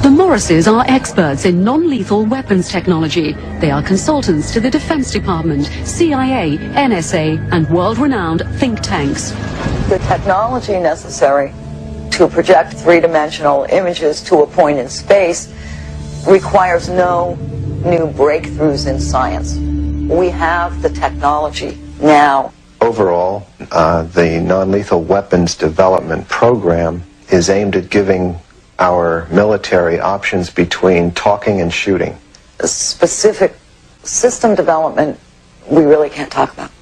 The Morrises are experts in non-lethal weapons technology. They are consultants to the Defense Department, CIA, NSA, and world-renowned think tanks. The technology necessary to project three-dimensional images to a point in space requires no new breakthroughs in science. We have the technology now. Overall, the non-lethal weapons development program is aimed at giving our military options between talking and shooting. Specific system development we really can't talk about.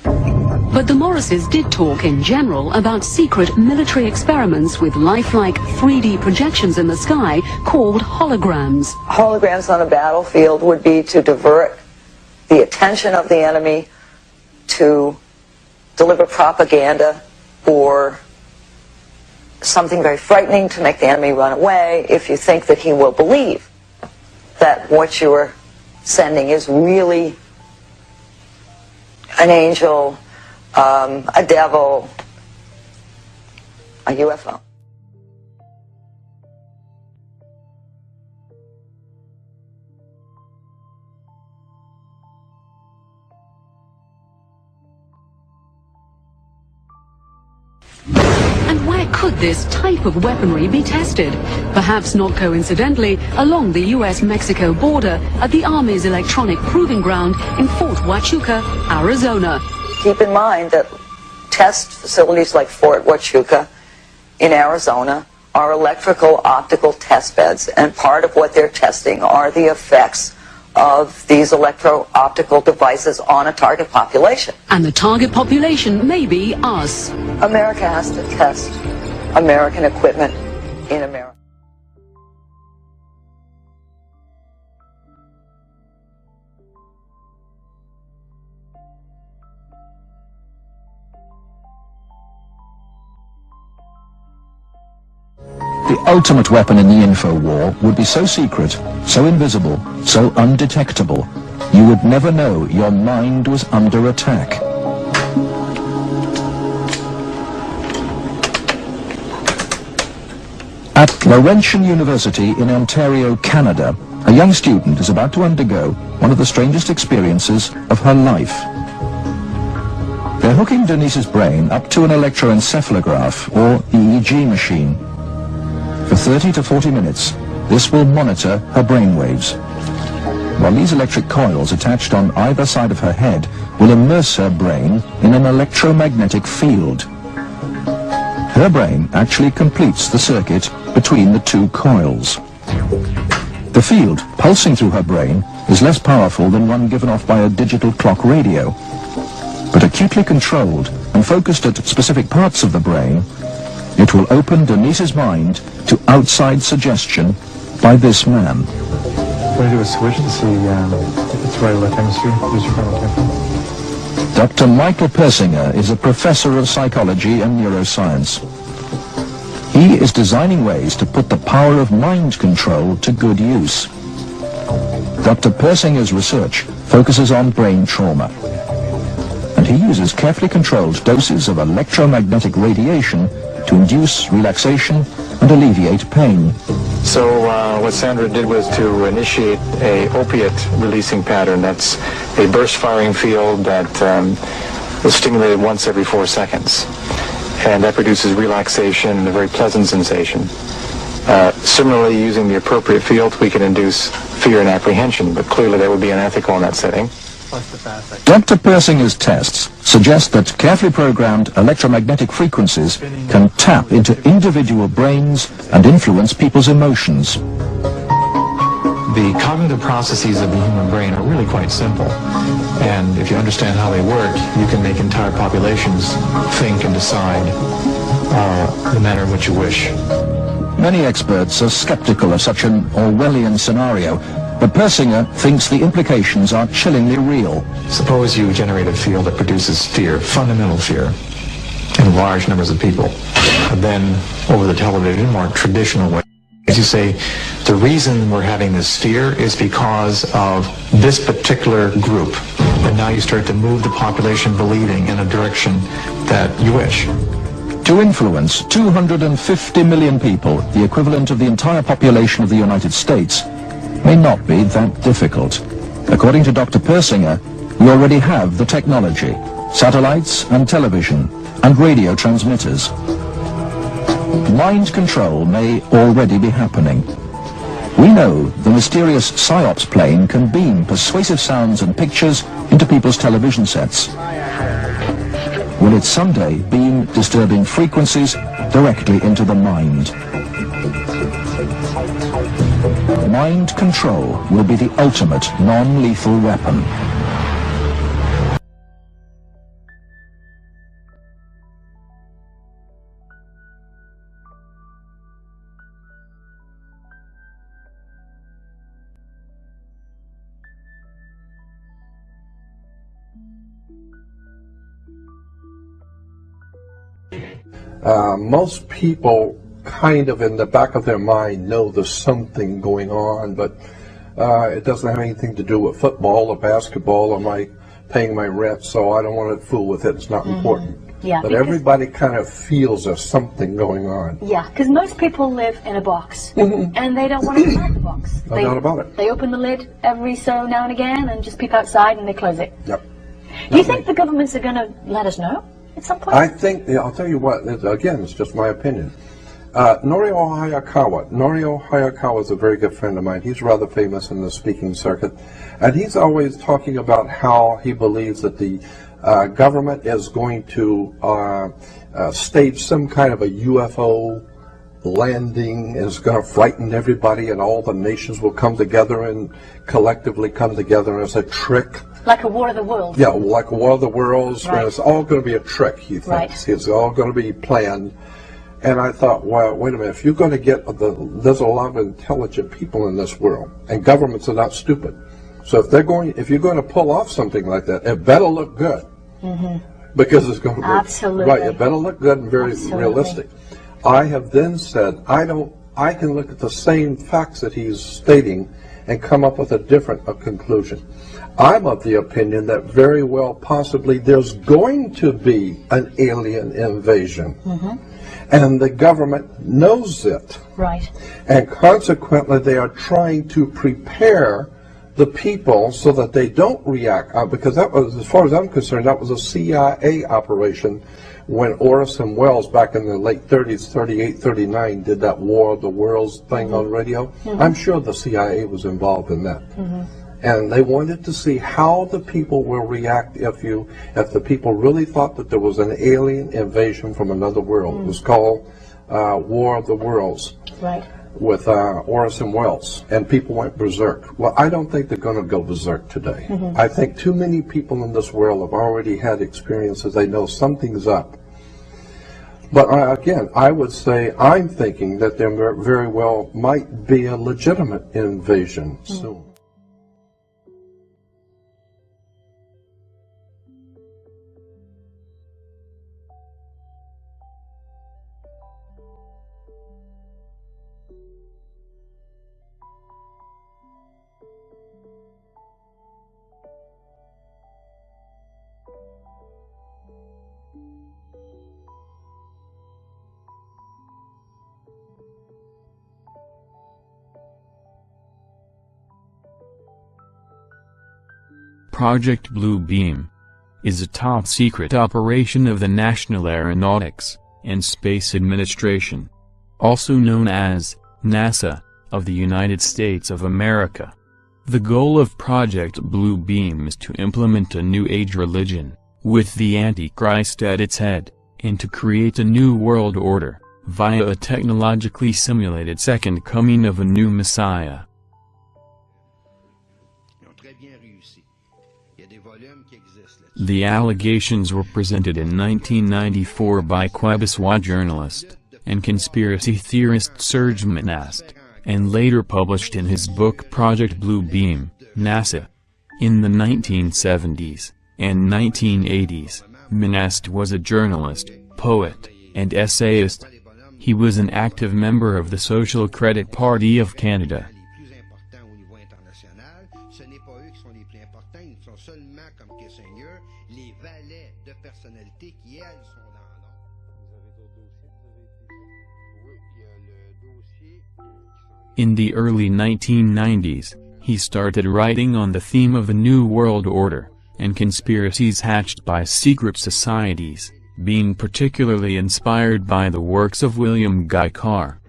But the Morrises did talk in general about secret military experiments with lifelike 3D projections in the sky called holograms. Holograms on a battlefield would be to divert the attention of the enemy, to deliver propaganda or something very frightening to make the enemy run away if you think that he will believe that what you are sending is really an angel, a devil, a UFO. And where could this type of weaponry be tested? Perhaps not coincidentally, along the US-Mexico border at the Army's electronic proving ground in Fort Huachuca, Arizona. Keep in mind that test facilities like Fort Huachuca in Arizona are electrical optical test beds, and part of what they're testing are the effects of these electro-optical devices on a target population. And the target population may be us. America has to test American equipment in America. The ultimate weapon in the info war would be so secret, so invisible, so undetectable, you would never know your mind was under attack. At Laurentian University in Ontario, Canada, a young student is about to undergo one of the strangest experiences of her life. They're hooking Denise's brain up to an electroencephalograph, or EEG machine. For 30 to 40 minutes, this will monitor her brainwaves, while these electric coils attached on either side of her head will immerse her brain in an electromagnetic field. Her brain actually completes the circuit between the two coils. The field pulsing through her brain is less powerful than one given off by a digital clock radio, but acutely controlled and focused at specific parts of the brain, it will open Denise's mind to outside suggestion by this man. We're going to do a switch to see if it's right or left hemisphere. Use your frontal temporal. Dr. Michael Persinger is a professor of psychology and neuroscience. He is designing ways to put the power of mind control to good use. Dr. Persinger's research focuses on brain trauma, and he uses carefully controlled doses of electromagnetic radiation to induce relaxation and alleviate pain. So what Sandra did was to initiate a opiate releasing pattern. That's a burst firing field that is stimulated once every 4 seconds. And that produces relaxation and a very pleasant sensation. Similarly, using the appropriate field, we can induce fear and apprehension, but clearly that would be unethical in that setting. Dr. Persinger's tests suggest that carefully programmed electromagnetic frequencies can tap into individual brains and influence people's emotions. The cognitive processes of the human brain are really quite simple. And if you understand how they work, you can make entire populations think and decide the manner in which you wish. Many experts are skeptical of such an Orwellian scenario, but Persinger thinks the implications are chillingly real. Suppose you generate a field that produces fear, fundamental fear, in large numbers of people. And then, over the television, more traditional way, as you say, the reason we're having this fear is because of this particular group. And now you start to move the population believing in a direction that you wish. To influence 250 million people, the equivalent of the entire population of the United States, may not be that difficult. According to Dr. Persinger, we already have the technology, satellites and television and radio transmitters. Mind control may already be happening. We know the mysterious PSYOPS plane can beam persuasive sounds and pictures into people's television sets. Will it someday beam disturbing frequencies directly into the mind? Mind control will be the ultimate non-lethal weapon. Most people kind of in the back of their mind know there's something going on, but it doesn't have anything to do with football or basketball or my paying my rent, so I don't want to fool with it. It's not important. Yeah, but everybody kind of feels there's something going on. Yeah, because most people live in a box, and they don't want to come out the box. No doubt about it. They open the lid every so now and again and just peep outside and they close it. Yep. Do you think the governments are going to let us know at some point? I think, I'll tell you what, again, it's just my opinion. Norio Hayakawa is a very good friend of mine. He's rather famous in the speaking circuit. And he's always talking about how he believes that the government is going to stage some kind of a UFO landing, and it's going to frighten everybody, and all the nations will come together and collectively come together as a trick. Like a War of the Worlds. Yeah, like a War of the Worlds. Right. And it's all going to be a trick, he thinks. Right. It's all going to be planned. And I thought, well, wait a minute, if you're going to get there's a lot of intelligent people in this world, and governments are not stupid. So if you're going to pull off something like that, it better look good. Because it's going to be Absolutely. Right, it better look good and very realistic. I have then said, I can look at the same facts that he's stating and come up with a different conclusion. I'm of the opinion that very well possibly there's going to be an alien invasion. And the government knows it. Right. And consequently, they are trying to prepare the people so that they don't react. Because that was, as far as I'm concerned, that was a CIA operation when Orson Welles, back in the late 30s, 38, 39, did that War of the Worlds thing on radio. I'm sure the CIA was involved in that. And they wanted to see how the people will react if the people really thought that there was an alien invasion from another world. It was called War of the Worlds. Right. With Orson Welles, and people went berserk. Well, I don't think they're going to go berserk today. I think too many people in this world have already had experiences. They know something's up. But again, I would say I'm thinking that there very well might be a legitimate invasion soon. Project Blue Beam is a top-secret operation of the National Aeronautics and Space Administration, also known as NASA, of the United States of America. The goal of Project Blue Beam is to implement a New Age religion, with the Antichrist at its head, and to create a new world order, via a technologically simulated second coming of a new Messiah. The allegations were presented in 1994 by Quebecois journalist and conspiracy theorist Serge Monast, and later published in his book Project Blue Beam, NASA. In the 1970s and 1980s, Monast was a journalist, poet, and essayist. He was an active member of the Social Credit Party of Canada. In the early 1990s, he started writing on the theme of a new world order, and conspiracies hatched by secret societies, being particularly inspired by the works of William Guy Carr.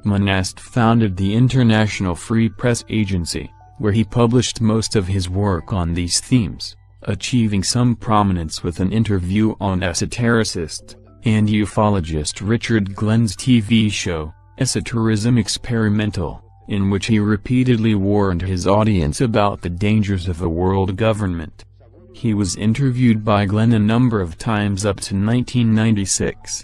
Monast founded the International Free Press Agency, where he published most of his work on these themes, achieving some prominence with an interview on esotericist and ufologist Richard Glenn's TV show, Esoterism Experimental, in which he repeatedly warned his audience about the dangers of a world government. He was interviewed by Glenn a number of times up to 1996.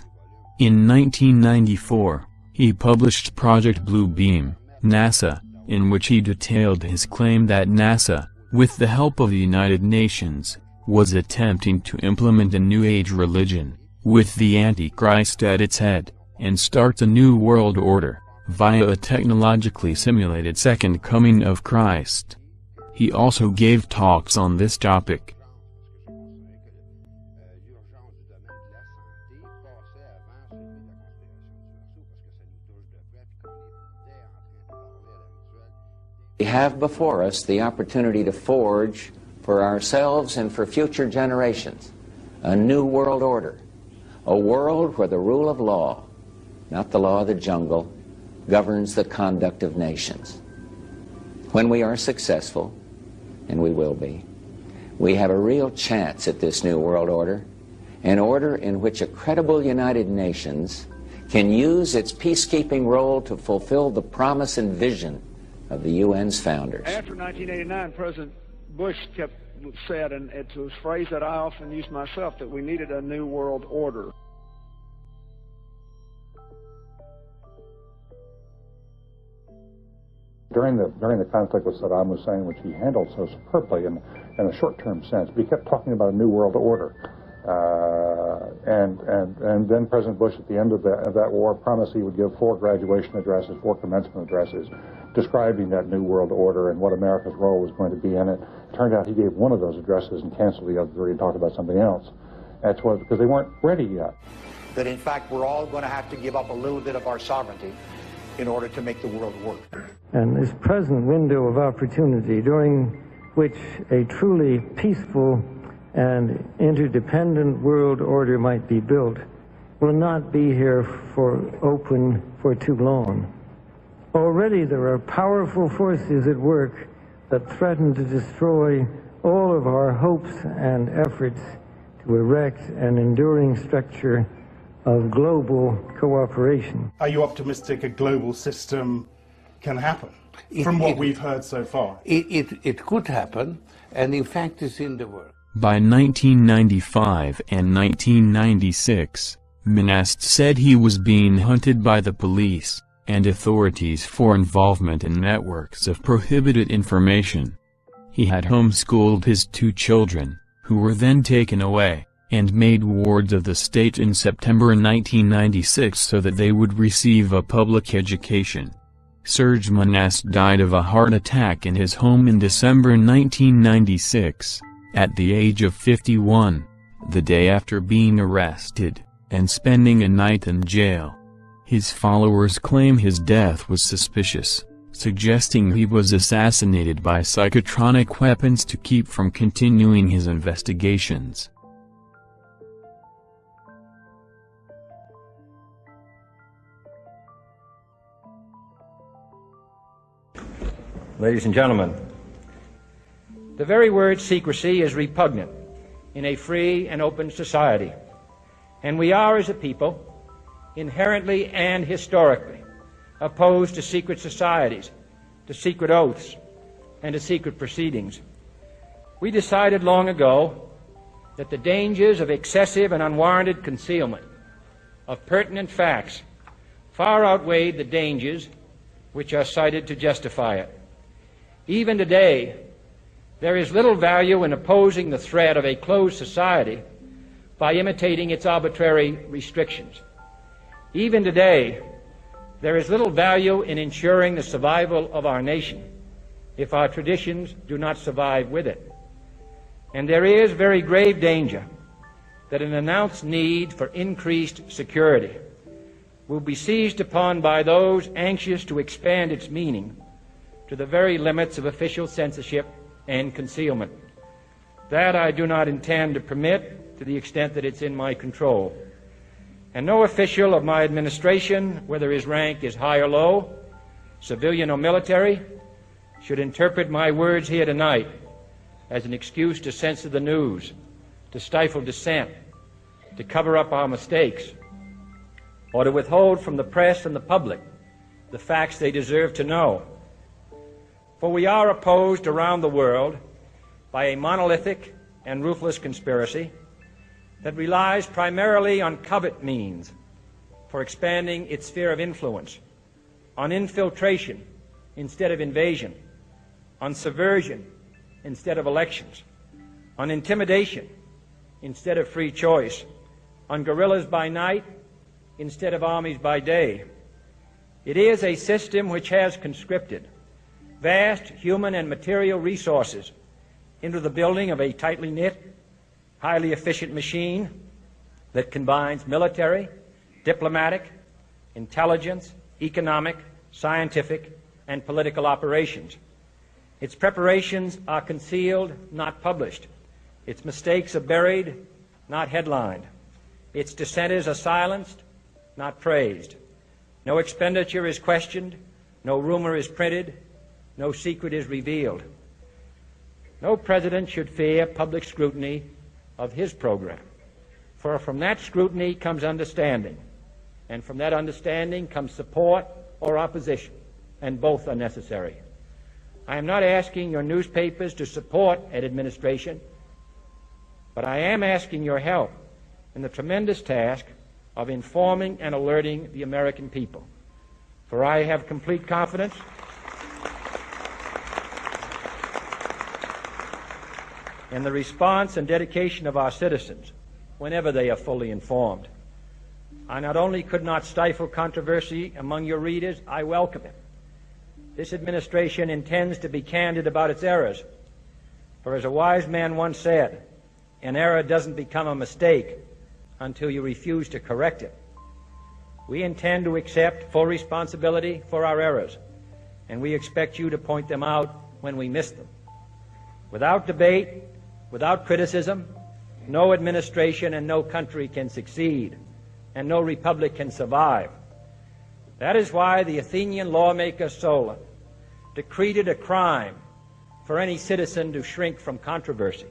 In 1994, he published Project Blue Beam, NASA, in which he detailed his claim that NASA, with the help of the United Nations, was attempting to implement a New Age religion, with the Antichrist at its head, and start a new world order, via a technologically simulated second coming of Christ. He also gave talks on this topic. We have before us the opportunity to forge for ourselves and for future generations a new world order, a world where the rule of law, not the law of the jungle, governs the conduct of nations. When we are successful, and we will be, we have a real chance at this new world order, an order in which a credible United Nations can use its peacekeeping role to fulfill the promise and vision of the UN's founders. After 1989, President Bush said, and it was a phrase that I often use myself, that we needed a new world order. During the conflict with Saddam Hussein, which he handled so superbly in a short-term sense, we kept talking about a new world order. And then President Bush, at the end of that war, promised he would give 4 graduation addresses, 4 commencement addresses, describing that new world order and what America's role was going to be in it. It turned out he gave one of those addresses and canceled the other 3 and talked about something else. That's what, because they weren't ready yet. That in fact we're all going to have to give up a little bit of our sovereignty in order to make the world work. And this present window of opportunity, during which a truly peaceful and interdependent world order might be built, will not be here for too long. Already there are powerful forces at work that threaten to destroy all of our hopes and efforts to erect an enduring structure of global cooperation. Are you optimistic a global system can happen from what we've heard so far? It could happen, and in fact it's in the works. By 1995 and 1996, Monast said he was being hunted by the police and authorities for involvement in networks of prohibited information. He had homeschooled his 2 children, who were then taken away, and made wards of the state in September 1996 so that they would receive a public education. Serge Monast died of a heart attack in his home in December 1996, at the age of 51, the day after being arrested, and spending a night in jail. His followers claim his death was suspicious, suggesting he was assassinated by psychotronic weapons to keep from continuing his investigations. Ladies and gentlemen, the very word secrecy is repugnant in a free and open society, and we are, as a people, inherently and historically opposed to secret societies, to secret oaths, and to secret proceedings. We decided long ago that the dangers of excessive and unwarranted concealment of pertinent facts far outweighed the dangers which are cited to justify it. Even today, there is little value in opposing the threat of a closed society by imitating its arbitrary restrictions. Even today, there is little value in ensuring the survival of our nation if our traditions do not survive with it. And there is very grave danger that an announced need for increased security will be seized upon by those anxious to expand its meaning to the very limits of official censorship and concealment. That I do not intend to permit to the extent that it's in my control. And no official of my administration, whether his rank is high or low, civilian or military, should interpret my words here tonight as an excuse to censor the news, to stifle dissent, to cover up our mistakes, or to withhold from the press and the public the facts they deserve to know. For we are opposed around the world by a monolithic and ruthless conspiracy that relies primarily on covert means for expanding its sphere of influence, on infiltration instead of invasion, on subversion instead of elections, on intimidation instead of free choice, on guerrillas by night instead of armies by day. It is a system which has conscripted vast human and material resources into the building of a tightly knit, highly efficient machine that combines military, diplomatic, intelligence, economic, scientific, and political operations. Its preparations are concealed, not published. Its mistakes are buried, not headlined. Its dissenters are silenced, not praised. No expenditure is questioned, no rumor is printed, no secret is revealed. No president should fear public scrutiny of his program, for from that scrutiny comes understanding, and from that understanding comes support or opposition, and both are necessary. I am not asking your newspapers to support an administration, but I am asking your help in the tremendous task of informing and alerting the American people. For I have complete confidence in the response and dedication of our citizens whenever they are fully informed. I not only could not stifle controversy among your readers, I welcome it. This administration intends to be candid about its errors. For as a wise man once said, an error doesn't become a mistake until you refuse to correct it. We intend to accept full responsibility for our errors, and we expect you to point them out when we miss them. Without debate, without criticism, no administration and no country can succeed, and no republic can survive. That is why the Athenian lawmaker Solon decreed it a crime for any citizen to shrink from controversy.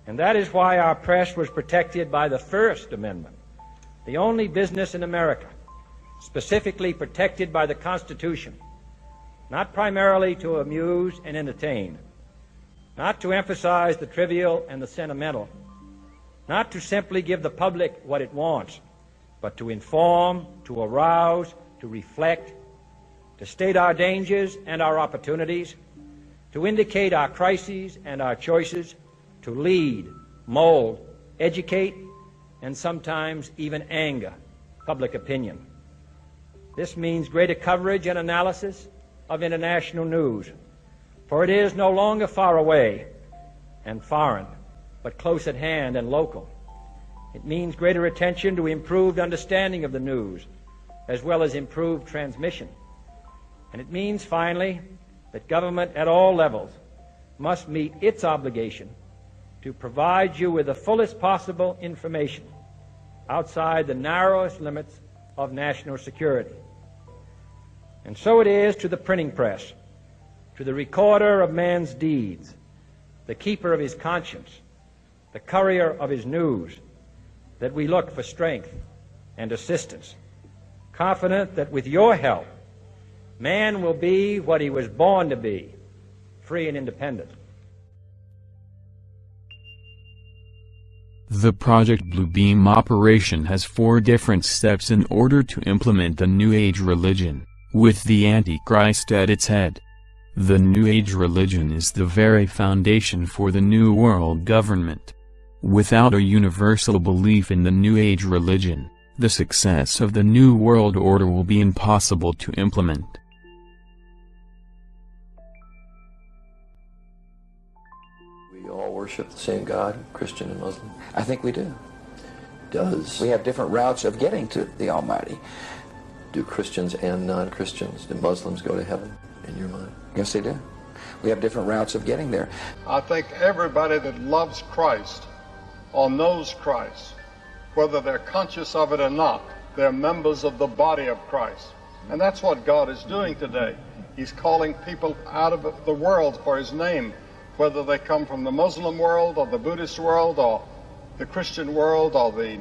And that is why our press was protected by the First Amendment, the only business in America specifically protected by the Constitution, not primarily to amuse and entertain, not to emphasize the trivial and the sentimental, not to simply give the public what it wants, but to inform, to arouse, to reflect, to state our dangers and our opportunities, to indicate our crises and our choices, to lead, mold, educate, and sometimes even anger public opinion. This means greater coverage and analysis of international news, for it is no longer far away and foreign, but close at hand and local. It means greater attention to improved understanding of the news, as well as improved transmission. And it means, finally, that government at all levels must meet its obligation to provide you with the fullest possible information outside the narrowest limits of national security. And so it is to the printing press, to the recorder of man's deeds, the keeper of his conscience, the courier of his news, that we look for strength and assistance, confident that with your help, man will be what he was born to be, free and independent. The Project Bluebeam operation has 4 different steps in order to implement the New Age religion, with the Antichrist at its head. The New Age religion is the very foundation for the New World government. Without a universal belief in the New Age religion, the success of the New World Order will be impossible to implement. We all worship the same God, Christian and Muslim? I think we do. Does... We have different routes of getting to the Almighty. Do Christians and non-Christians, do Muslims go to heaven, in your mind? Yes, they do. We have different routes of getting there. I think everybody that loves Christ or knows Christ, whether they're conscious of it or not, they're members of the body of Christ. And that's what God is doing today. He's calling people out of the world for his name, whether they come from the Muslim world or the Buddhist world or the Christian world or the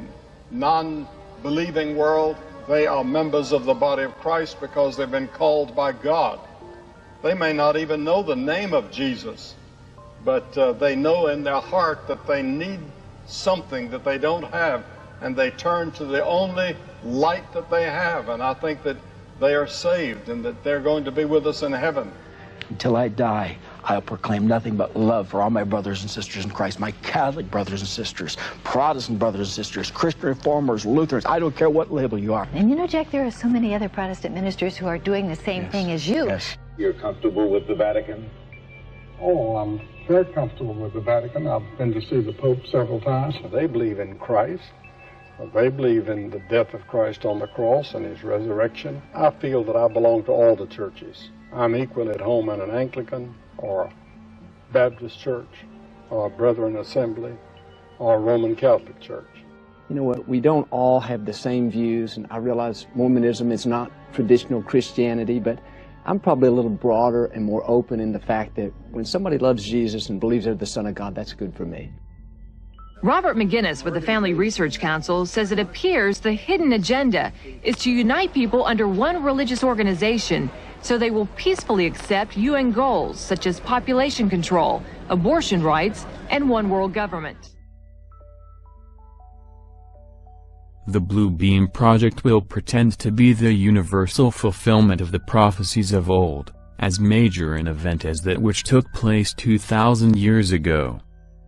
non-believing world. They are members of the body of Christ because they've been called by God. They may not even know the name of Jesus, but they know in their heart that they need something that they don't have, and they turn to the only light that they have. And I think that they are saved and that they're going to be with us in heaven. Until I die, I'll proclaim nothing but love for all my brothers and sisters in Christ, my Catholic brothers and sisters, Protestant brothers and sisters, Christian Reformers, Lutherans, I don't care what label you are. And you know, Jack, there are so many other Protestant ministers who are doing the same thing as you. Yes. You're comfortable with the Vatican? Oh, I'm very comfortable with the Vatican. I've been to see the Pope several times. They believe in Christ. They believe in the death of Christ on the cross and his resurrection. I feel that I belong to all the churches. I'm equally at home in an Anglican or a Baptist church or a Brethren Assembly or a Roman Catholic church. You know what, we don't all have the same views, and I realize Mormonism is not traditional Christianity, but I'm probably a little broader and more open in the fact that when somebody loves Jesus and believes they're the Son of God, that's good for me. Robert McGinnis with the Family Research Council says it appears the hidden agenda is to unite people under one religious organization so they will peacefully accept UN goals such as population control, abortion rights, and one world government. The Blue Beam Project will pretend to be the universal fulfillment of the prophecies of old, as major an event as that which took place 2,000 years ago.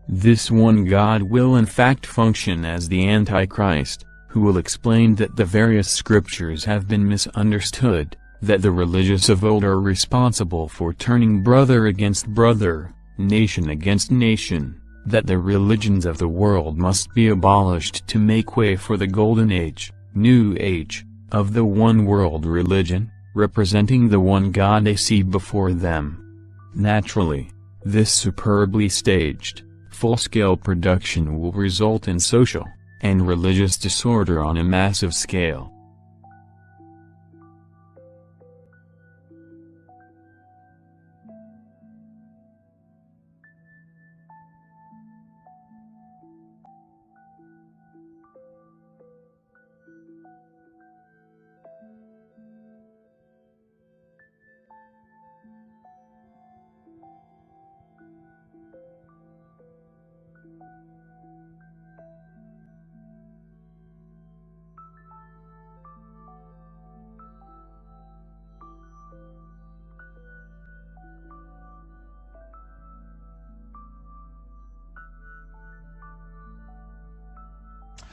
This one God will in fact function as the Antichrist, who will explain that the various scriptures have been misunderstood, that the religious of old are responsible for turning brother against brother, nation against nation, that the religions of the world must be abolished to make way for the Golden Age, New Age, of the one world religion, representing the one God they see before them. Naturally, this superbly staged, full-scale production will result in social and religious disorder on a massive scale.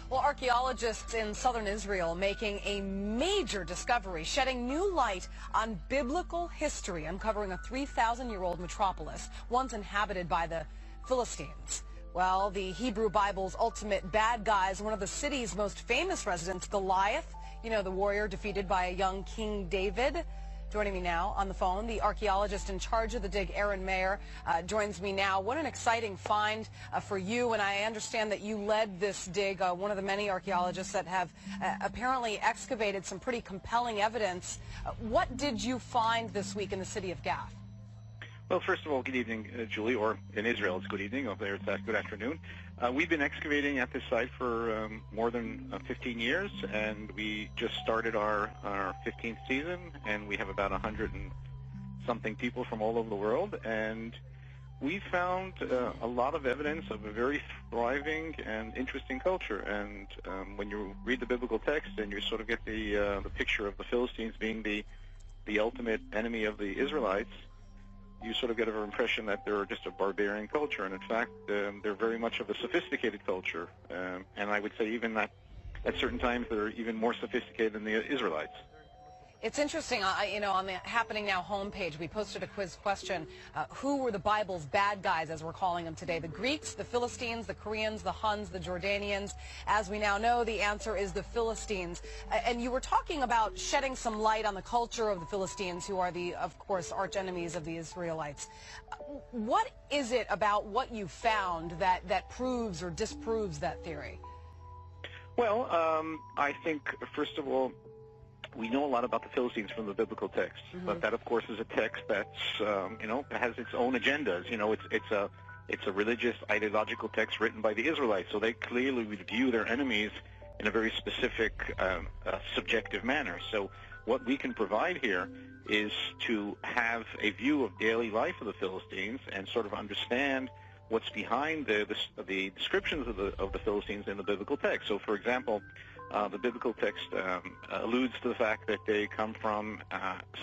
Well, archaeologists in southern Israel making a major discovery, shedding new light on biblical history, uncovering a 3,000-year-old metropolis, once inhabited by the Philistines. Well, the Hebrew Bible's ultimate bad guy is one of the city's most famous residents, Goliath, you know, the warrior defeated by a young King David. Joining me now on the phone, the archaeologist in charge of the dig, Aaron Mayer, joins me now. What an exciting find for you, and I understand that you led this dig, one of the many archaeologists that have apparently excavated some pretty compelling evidence. What did you find this week in the city of Gath? Well, first of all, good evening, Julie, or in Israel it's good evening, over there it's good afternoon. We've been excavating at this site for more than 15 years, and we just started our 15th season, and we have about 100 and something people from all over the world, and we found a lot of evidence of a very thriving and interesting culture. And when you read the biblical text and you sort of get the picture of the Philistines being the ultimate enemy of the Israelites, you sort of get an impression that they're just a barbarian culture, and in fact, they're very much of a sophisticated culture, and I would say even that at certain times they're even more sophisticated than the Israelites. It's interesting, you know, on the Happening Now homepage, we posted a quiz question. Who were the Bible's bad guys, as we're calling them today? The Greeks, the Philistines, the Koreans, the Huns, the Jordanians. As we now know, the answer is the Philistines. And you were talking about shedding some light on the culture of the Philistines, who are the, of course, arch enemies of the Israelites. What is it about what you found that proves or disproves that theory? Well, I think, first of all, we know a lot about the Philistines from the biblical text, but that, of course, is a text that's, you know, has its own agendas. You know, it's a religious, ideological text written by the Israelites, so they clearly would view their enemies in a very specific, subjective manner. So what we can provide here is to have a view of daily life of the Philistines and sort of understand what's behind the descriptions of the Philistines in the biblical text. So, for example, the biblical text alludes to the fact that they come from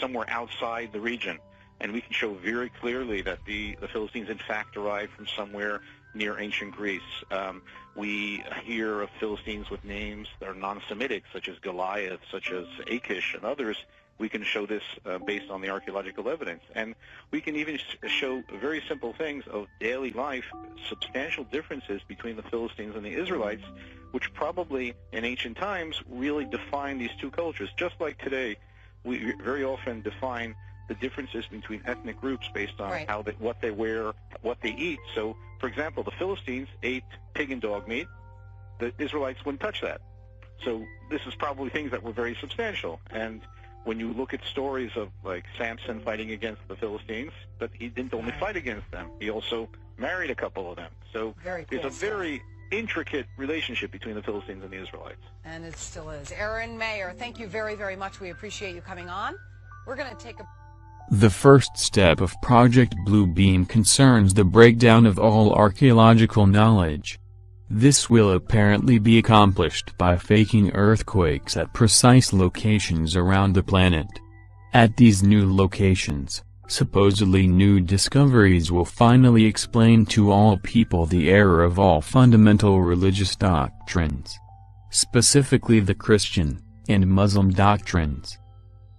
somewhere outside the region, and we can show very clearly that the Philistines in fact arrived from somewhere near ancient Greece. We hear of Philistines with names that are non-Semitic, such as Goliath, such as Achish, and others. We can show this based on the archaeological evidence. And we can even show very simple things of daily life, substantial differences between the Philistines and the Israelites, which probably in ancient times really define these two cultures. Just like today, we very often define the differences between ethnic groups based on how what they wear, what they eat. So, for example, the Philistines ate pig and dog meat. The Israelites wouldn't touch that. So this is probably things that were very substantial. And when you look at stories of, like, Samson fighting against the Philistines, but he didn't only fight against them, he also married a couple of them. So there's a very intricate relationship between the Philistines and the Israelites. And it still is. Aaron Mayer, thank you very, very much. We appreciate you coming on. We're going to take a... The first step of Project Blue Beam concerns the breakdown of all archaeological knowledge. This will apparently be accomplished by faking earthquakes at precise locations around the planet. At these new locations, supposedly new discoveries will finally explain to all people the error of all fundamental religious doctrines, specifically the Christian and Muslim doctrines.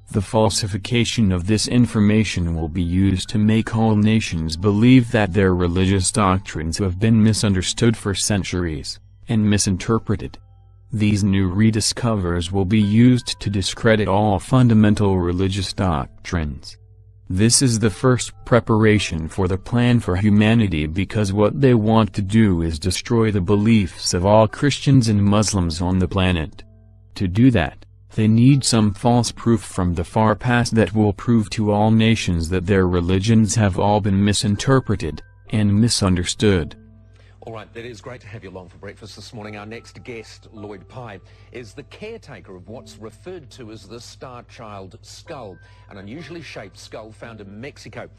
The falsification of this information will be used to make all nations believe that their religious doctrines have been misunderstood for centuries, and misinterpreted. These new rediscovers will be used to discredit all fundamental religious doctrines. This is the first preparation for the plan for humanity, because what they want to do is destroy the beliefs of all Christians and Muslims on the planet. To do that, they need some false proof from the far past that will prove to all nations that their religions have all been misinterpreted and misunderstood. All right, it is great to have you along for breakfast this morning. Our next guest, Lloyd Pye, is the caretaker of what's referred to as the Star Child skull, an unusually shaped skull found in Mexico.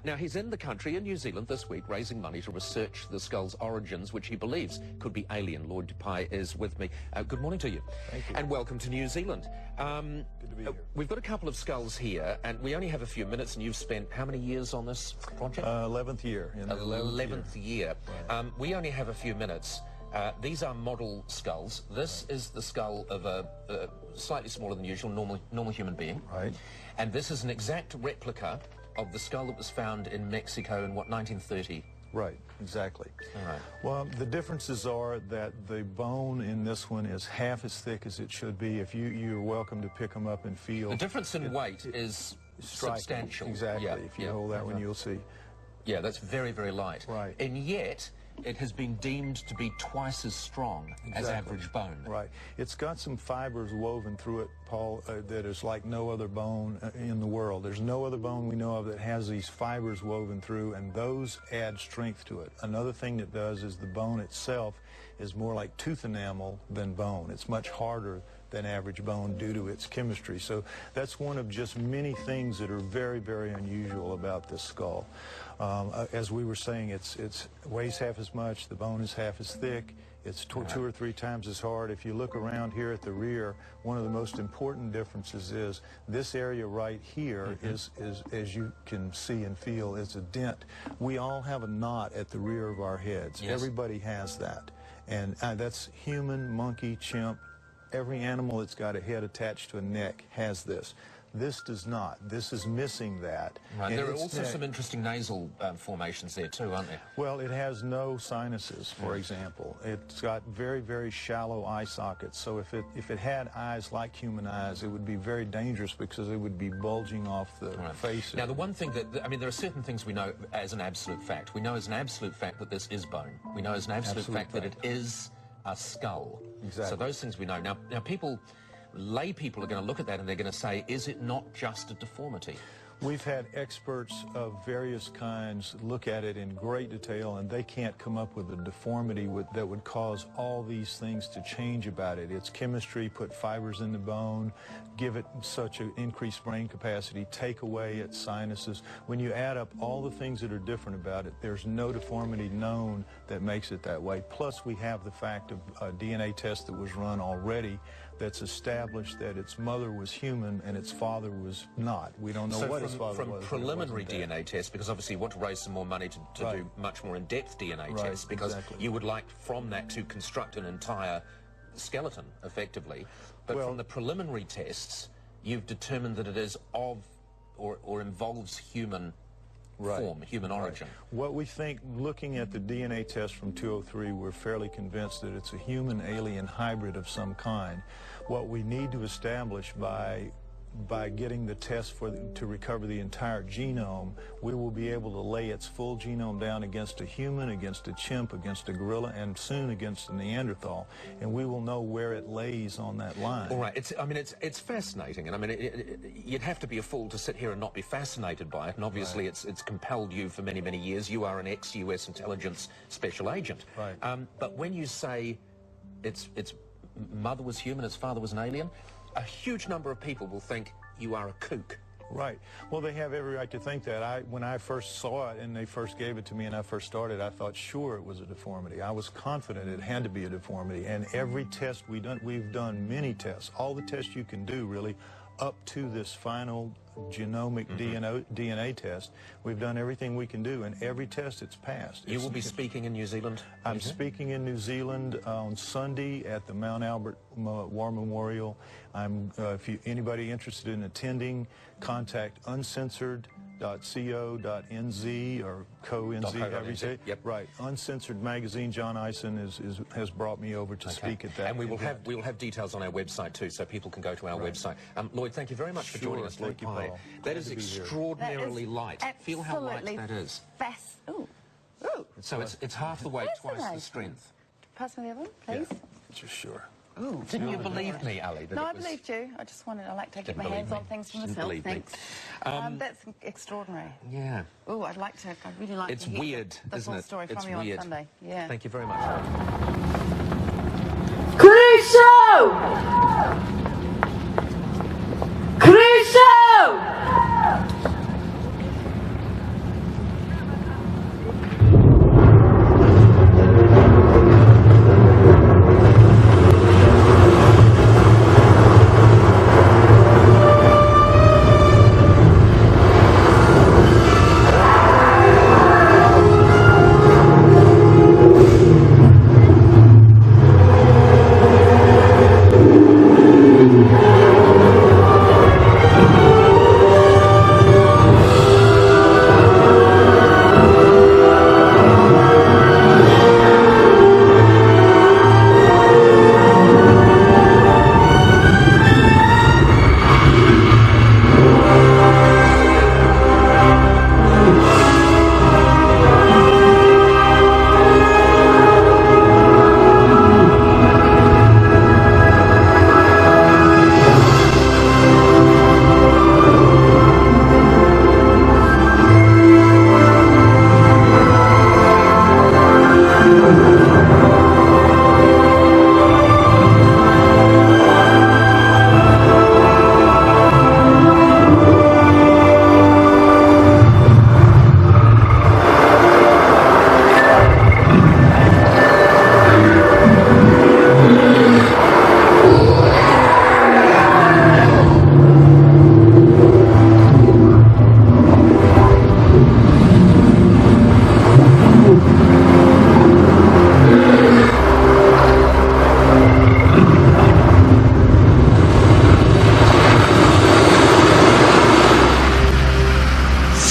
Now, he's in the country in New Zealand this week raising money to research the skull's origins, which he believes could be alien. Lloyd Pye is with me. Good morning to you. Thank you. And welcome to New Zealand. Good to be here. We've got a couple of skulls here, and we only have a few minutes, and you've spent how many years on this project? 11th year. In the 11th year. Right. We only have a few minutes. These are model skulls. This is the skull of a slightly smaller than usual normal human being. Right. And this is an exact replica of the skull that was found in Mexico in, what, 1930? Right, exactly. All right. Well, the differences are that the bone in this one is half as thick as it should be. If you're welcome to pick them up and feel. The difference in weight is substantial. Exactly. Yeah, if you hold that one, you'll see. Yeah, that's very, very light. Right. And yet, it has been deemed to be twice as strong as average bone. Right. It's got some fibers woven through it, Paul, that is like no other bone in the world. There's no other bone we know of that has these fibers woven through, and those add strength to it. Another thing that does is the bone itself is more like tooth enamel than bone. It's much harder than average bone due to its chemistry. So that's one of just many things that are very, very unusual about this skull. As we were saying, it's weighs half as much, the bone is half as thick, it's two or three times as hard. If you look around here at the rear, one of the most important differences is this area right here is, as you can see and feel, is a dent. We all have a knot at the rear of our heads. Yes. Everybody has that. And that's human, monkey, chimp. Every animal that's got a head attached to a neck has this. This does not. This is missing that. Right. There are also some interesting nasal formations there too, aren't there? Well, it has no sinuses, for example. It's got very, very shallow eye sockets. So if it had eyes like human eyes, it would be very dangerous because it would be bulging off the face. Now, the one thing that, I mean, there are certain things we know as an absolute fact. We know as an absolute fact that this is bone. We know as an absolute fact that it is a skull. Exactly. So those things we know. Now people, lay people are going to look at that and they're going to say, is it not just a deformity? We've had experts of various kinds look at it in great detail, and they can't come up with a deformity that would cause all these things to change about it. It's chemistry, put fibers in the bone, give it such an increased brain capacity, take away its sinuses. When you add up all the things that are different about it, there's no deformity known that makes it that way. Plus, we have the fact of a DNA test that was run already that's established that its mother was human and its father was not. We don't know what his father was. From preliminary DNA tests, because obviously you want to raise some more money to do much more in-depth DNA tests, because you would like from that to construct an entire skeleton, effectively. But from the preliminary tests, you've determined that it is of or involves human form, human origin. What we think, looking at the DNA test from 203, we're fairly convinced that it's a human-alien hybrid of some kind. What we need to establish by getting the test to recover the entire genome, we will be able to lay its full genome down against a human, against a chimp, against a gorilla, and soon against a Neanderthal, and we will know where it lays on that line. All right. It's fascinating, and I mean, you'd have to be a fool to sit here and not be fascinated by it, and obviously it's compelled you for many, many years. You are an ex-US intelligence special agent. Right. But when you say its mother was human, its father was an alien, a huge number of people will think you are a kook. Right. Well, they have every right to think that. When I first saw it and they first gave it to me and I first started, I thought sure it was a deformity. I was confident it had to be a deformity. And every test we've done many tests, all the tests you can do really, up to this final genomic DNA test. We've done everything we can do, and every test it's passed. You will be speaking in New Zealand? I'm speaking in New Zealand on Sunday at the Mount Albert War Memorial. If anybody interested in attending, contact uncensored.co.nz or co.nz, however you say it. Yep. Right. Uncensored Magazine. John Eisen has brought me over to speak at that. And we will have details on our website too, so people can go to our website. Lloyd, thank you very much for joining us. Lloyd Pye. That is extraordinarily light. Feel how light that is. Ooh. So it's half the weight, twice the strength. Pass me the other one, please. Just sure. Ooh, Didn't you believe me, Ali? No, I believed you. I just wanted, I like to get my hands on things for myself. Thanks. That's extraordinary. Yeah. Oh, I'd really like it's to hear weird, the isn't full it? story It's from you weird. on Sunday. Yeah. Thank you very much. Crusoe! Crusoe!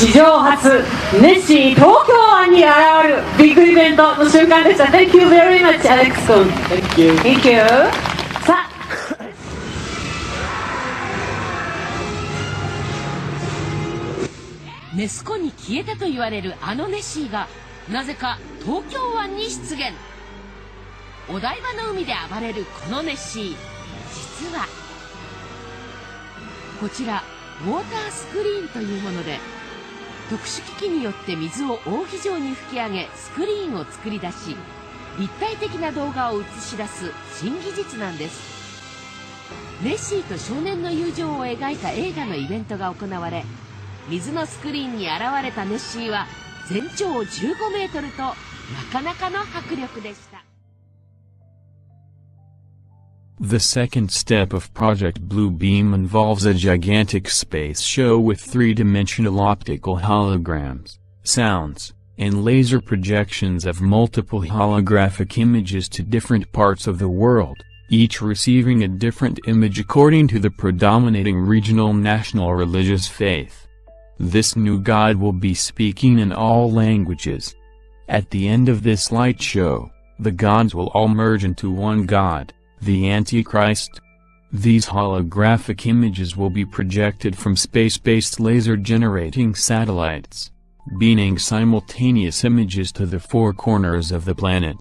史上初、ネッシー東京湾に現れるビッグイベントの瞬間でした。Thank you very much, Alex 君。Thank you. Thank you. さあ。ネス湖に消えたと言われるあのネッシーがなぜか東京湾に出現。お台場の海で暴れるこのネッシー、実はこちらウォータースクリーンというもので、特殊機器によって水を扇状に吹き上げスクリーンを作り出し、立体的な動画を映し出す新技術なんです。ネッシーと少年の友情を描いた映画のイベントが行われ、水のスクリーンに現れたネッシーは全長15メートルとなかなかの迫力でした。The second step of Project Bluebeam involves a gigantic space show with three-dimensional optical holograms, sounds, and laser projections of multiple holographic images to different parts of the world, each receiving a different image according to the predominating regional national religious faith. This new God will be speaking in all languages. At the end of this light show, the gods will all merge into one God, the Antichrist. These holographic images will be projected from space-based laser-generating satellites, beaming simultaneous images to the four corners of the planet.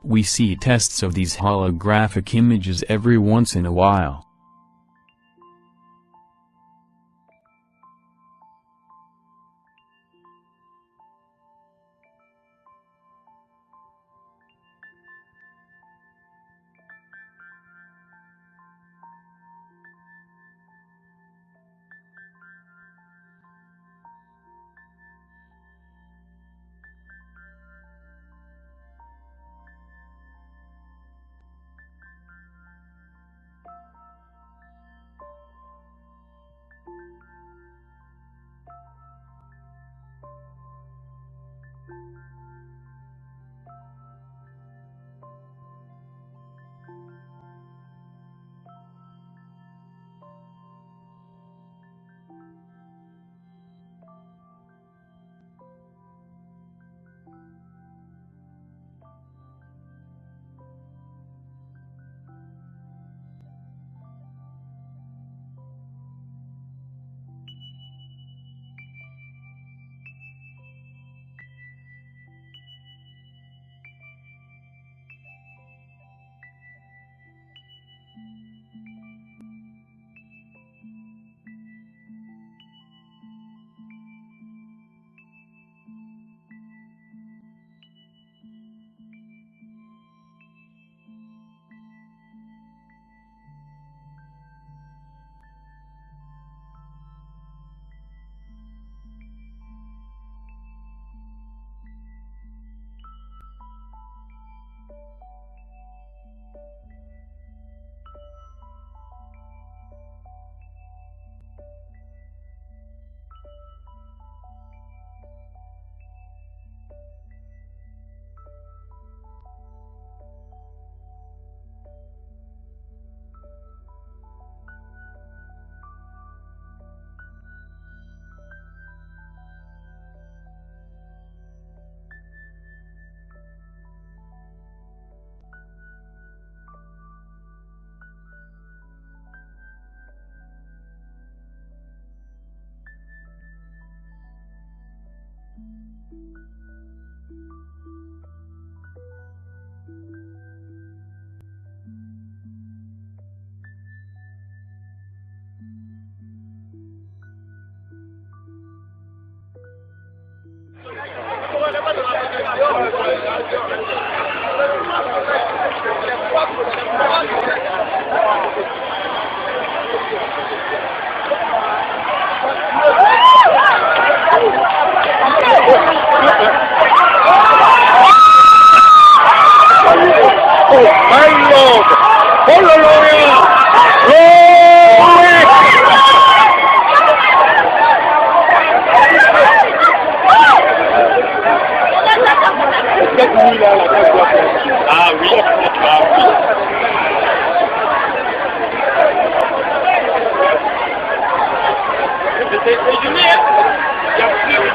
We see tests of these holographic images every once in a while. États-Unis, il y a plus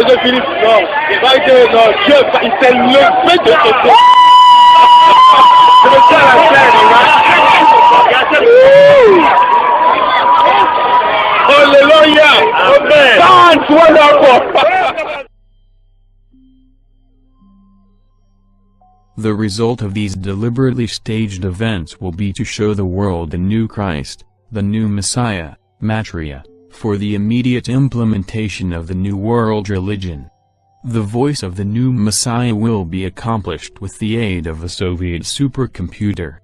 Monsieur Philippe, non, c'est vrai que non, Dieu, il s'est levé de côté. Je me tiens à la scène, Hallelujah! Amen! That's wonderful! The result of these deliberately staged events will be to show the world the new Christ, the new Messiah, Maitreya, for the immediate implementation of the new world religion. The voice of the new Messiah will be accomplished with the aid of a Soviet supercomputer,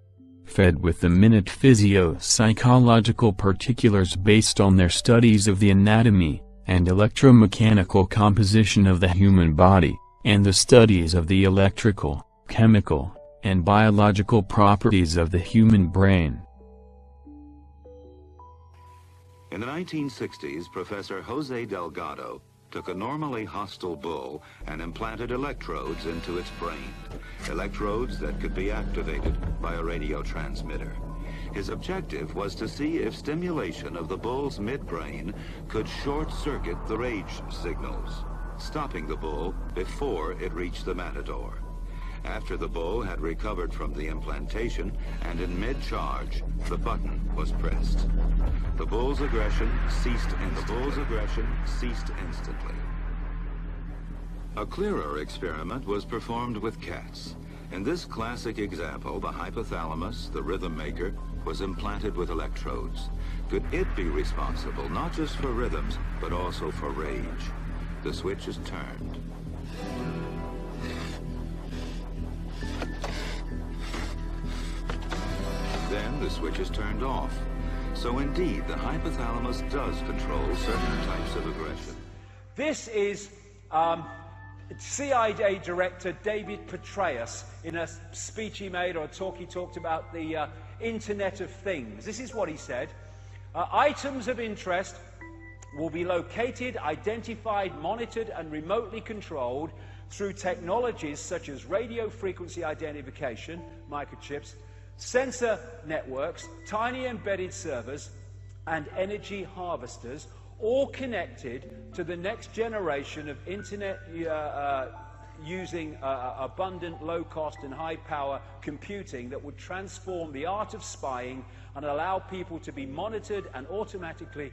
fed with the minute physio-psychological particulars based on their studies of the anatomy and electromechanical composition of the human body, and the studies of the electrical, chemical, and biological properties of the human brain. In the 1960s, Professor Jose Delgado took a normally hostile bull and implanted electrodes into its brain, electrodes that could be activated by a radio transmitter. His objective was to see if stimulation of the bull's midbrain could short-circuit the rage signals, stopping the bull before it reached the matador. After the bull had recovered from the implantation and in mid-charge, the button was pressed. The bull's aggression ceased instantly. A clearer experiment was performed with cats. In this classic example, the hypothalamus, the rhythm maker, was implanted with electrodes. Could it be responsible not just for rhythms, but also for rage? The switch is turned. Then the switch is turned off. So indeed, the hypothalamus does control certain types of aggression. This is CIA Director David Petraeus in a speech he made, or a talk he talked about the Internet of Things. This is what he said. Items of interest will be located, identified, monitored, and remotely controlled through technologies such as radio frequency identification, microchips, sensor networks, tiny embedded servers, and energy harvesters, all connected to the next generation of internet using abundant, low-cost and high-power computing that would transform the art of spying and allow people to be monitored and automatically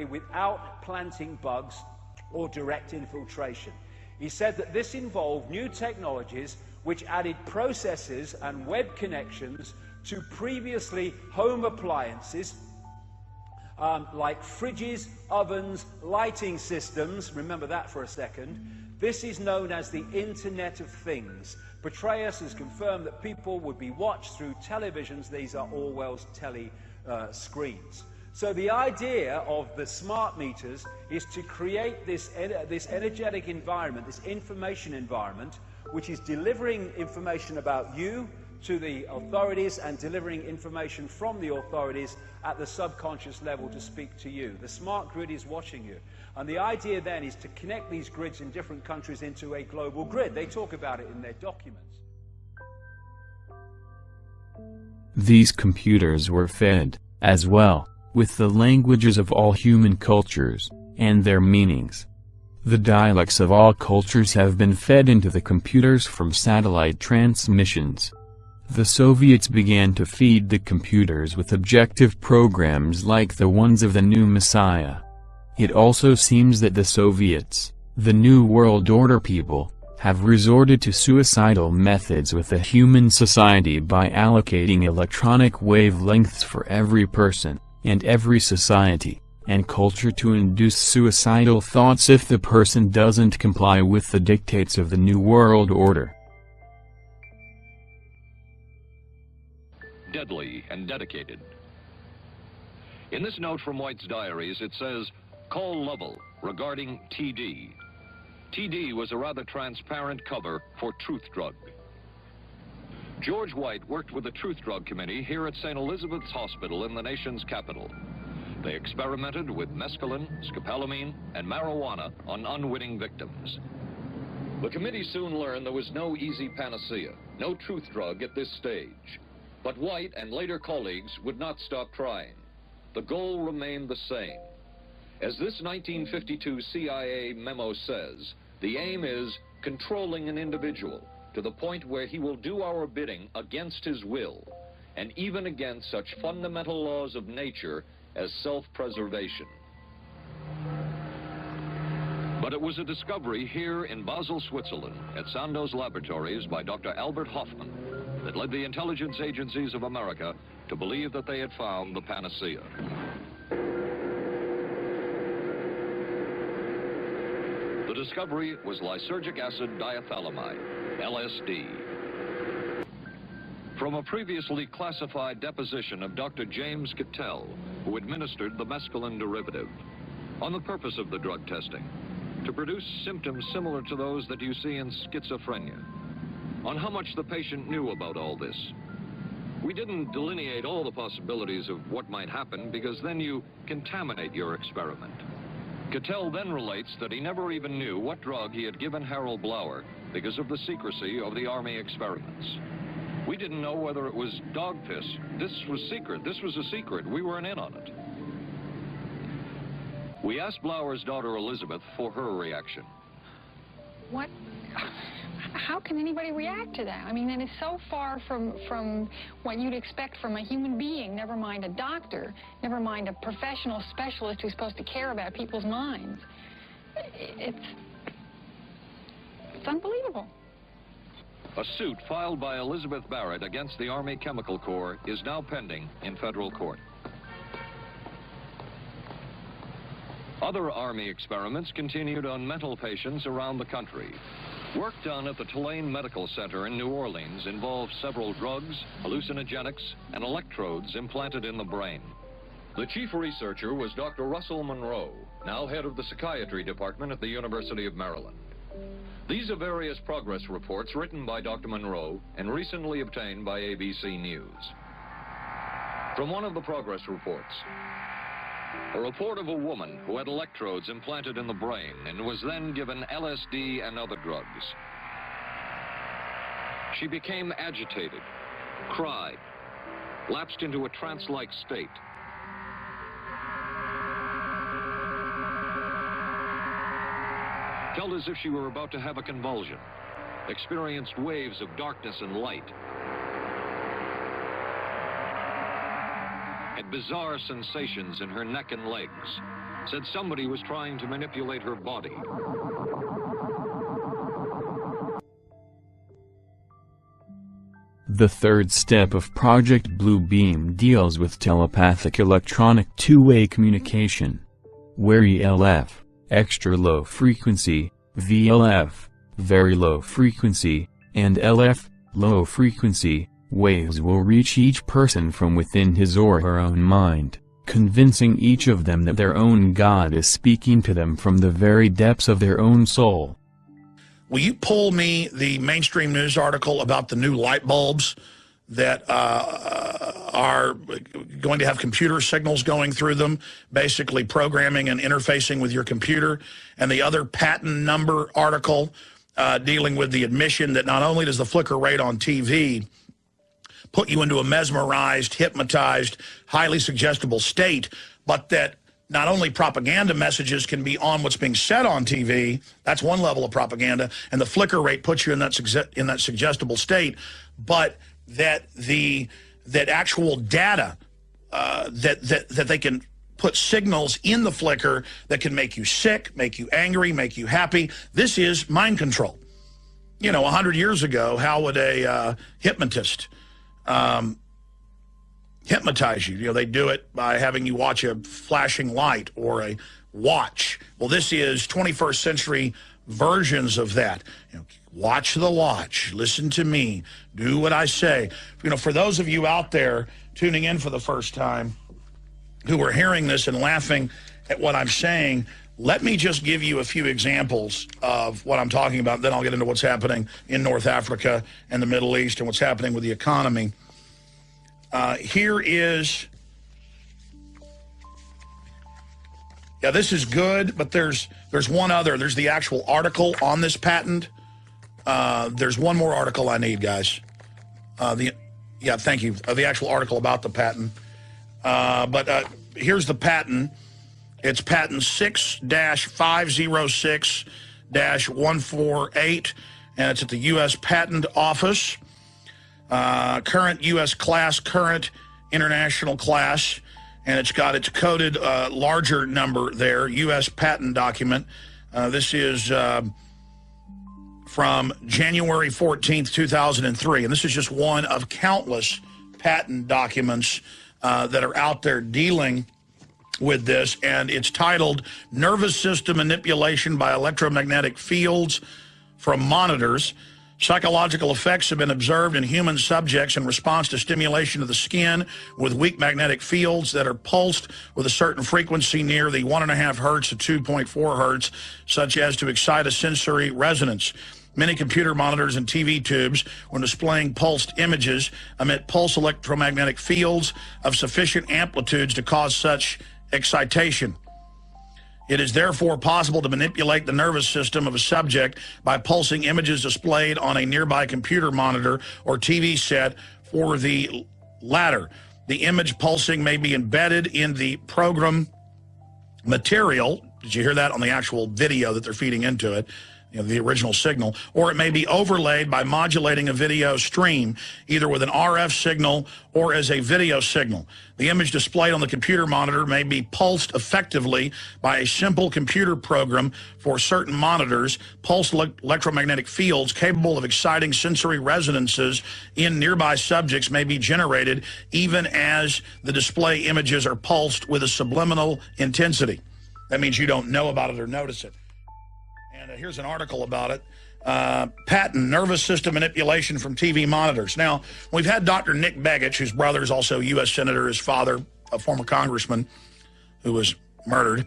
without planting bugs or direct infiltration. He said that this involved new technologies which added processors and web connections to previously home appliances like fridges, ovens, lighting systems. Remember that for a second. This is known as the Internet of Things. Petraeus has confirmed that people would be watched through televisions. These are Orwell's screens. So the idea of the smart meters is to create this energetic environment, this information environment, which is delivering information about you to the authorities and delivering information from the authorities at the subconscious level to speak to you. The smart grid is watching you. And the idea then is to connect these grids in different countries into a global grid. They talk about it in their documents. These computers were fed, as well, with the languages of all human cultures, and their meanings. The dialects of all cultures have been fed into the computers from satellite transmissions. The Soviets began to feed the computers with objective programs like the ones of the new Messiah. It also seems that the Soviets, the New World Order people, have resorted to suicidal methods with the human society by allocating electronic wavelengths for every person, and every society, and culture to induce suicidal thoughts if the person doesn't comply with the dictates of the New World Order. Deadly and dedicated. In this note from White's diaries, it says, "Call Lovell regarding TD." TD was a rather transparent cover for Truth Drug. George White worked with the Truth Drug Committee here at St. Elizabeth's Hospital in the nation's capital. They experimented with mescaline, scopolamine, and marijuana on unwitting victims. The committee soon learned there was no easy panacea, no truth drug at this stage. But White and later colleagues would not stop trying. The goal remained the same. As this 1952 CIA memo says, the aim is controlling an individual to the point where he will do our bidding against his will, and even against such fundamental laws of nature as self-preservation. But it was a discovery here in Basel, Switzerland, at Sandoz Laboratories by Dr. Albert Hofmann that led the intelligence agencies of America to believe that they had found the panacea. The discovery was lysergic acid diethylamide, LSD. From a previously classified deposition of Dr. James Cattell, who administered the mescaline derivative, on the purpose of the drug testing, to produce symptoms similar to those that you see in schizophrenia, on how much the patient knew about all this. We didn't delineate all the possibilities of what might happen because then you contaminate your experiment. Cattell then relates that he never even knew what drug he had given Harold Blauer because of the secrecy of the Army experiments. We didn't know whether it was dog piss. This was secret. This was a secret. We weren't in on it. We asked Blauer's daughter Elizabeth for her reaction. How can anybody react to that? I mean, that is so far from what you'd expect from a human being, never mind a doctor, never mind a professional specialist who's supposed to care about people's minds. It's unbelievable. A suit filed by Elizabeth Barrett against the Army Chemical Corps is now pending in federal court. Other Army experiments continued on mental patients around the country. Work done at the Tulane Medical Center in New Orleans involved several drugs, hallucinogenics, and electrodes implanted in the brain. The chief researcher was Dr. Russell Monroe, now head of the psychiatry department at the University of Maryland. These are various progress reports written by Dr. Monroe and recently obtained by ABC News. From one of the progress reports, a report of a woman who had electrodes implanted in the brain and was then given LSD and other drugs. She became agitated, cried, lapsed into a trance-like state. Felt as if she were about to have a convulsion, experienced waves of darkness and light, had bizarre sensations in her neck and legs, said somebody was trying to manipulate her body. The third step of Project Blue Beam deals with telepathic electronic two-way communication, where ELF, extra low frequency, VLF, very low frequency, and LF, low frequency, waves will reach each person from within his or her own mind, convincing each of them that their own God is speaking to them from the very depths of their own soul. Will you pull me the mainstream news article about the new light bulbs that are going to have computer signals going through them, basically programming and interfacing with your computer, and the other patent number article dealing with the admission that not only does the flicker rate on TV put you into a mesmerized, hypnotized, highly suggestible state, but that not only propaganda messages can be on what's being said on TV, that's one level of propaganda, and the flicker rate puts you in that suggestible state, but that actual data that they can put signals in the flicker that can make you sick, make you angry, make you happy. This is mind control. You know, 100 years ago, how would a hypnotist hypnotize you? You know, they do it by having you watch a flashing light or a watch. Well, this is 21st century versions of that. You know, watch the watch, listen to me, do what I say. You know, for those of you out there tuning in for the first time who are hearing this and laughing at what I'm saying, let me just give you a few examples of what I'm talking about. Then I'll get into what's happening in North Africa and the Middle East and what's happening with the economy. Here is, yeah, this is good, but there's one other. There's the actual article on this patent. There's one more article I need, guys. Yeah, thank you. The actual article about the patent. But here's the patent. It's patent 6-506-148, and it's at the U.S. Patent Office. Current U.S. class, current international class, and it's got its coded larger number there, U.S. patent document. This is from January 14th, 2003, and this is just one of countless patent documents that are out there dealing with this, and it's titled Nervous System Manipulation by Electromagnetic Fields from Monitors. Psychological effects have been observed in human subjects in response to stimulation of the skin with weak magnetic fields that are pulsed with a certain frequency near the 1.5 hertz to 2.4 hertz, such as to excite a sensory resonance. Many computer monitors and TV tubes, when displaying pulsed images, emit pulse electromagnetic fields of sufficient amplitudes to cause such excitation. It is therefore possible to manipulate the nervous system of a subject by pulsing images displayed on a nearby computer monitor or TV set. For the latter, the image pulsing may be embedded in the program material. Did you hear that on the actual video that they're feeding into it? You know, the original signal, or it may be overlaid by modulating a video stream, either with an RF signal or as a video signal. The image displayed on the computer monitor may be pulsed effectively by a simple computer program. For certain monitors, pulsed electromagnetic fields capable of exciting sensory resonances in nearby subjects may be generated even as the display images are pulsed with a subliminal intensity. That means you don't know about it or notice it. And here's an article about it. Patent nervous system manipulation from TV monitors. Now, we've had Dr. Nick Begich, whose brother is also a U.S. Senator, his father, a former congressman who was murdered.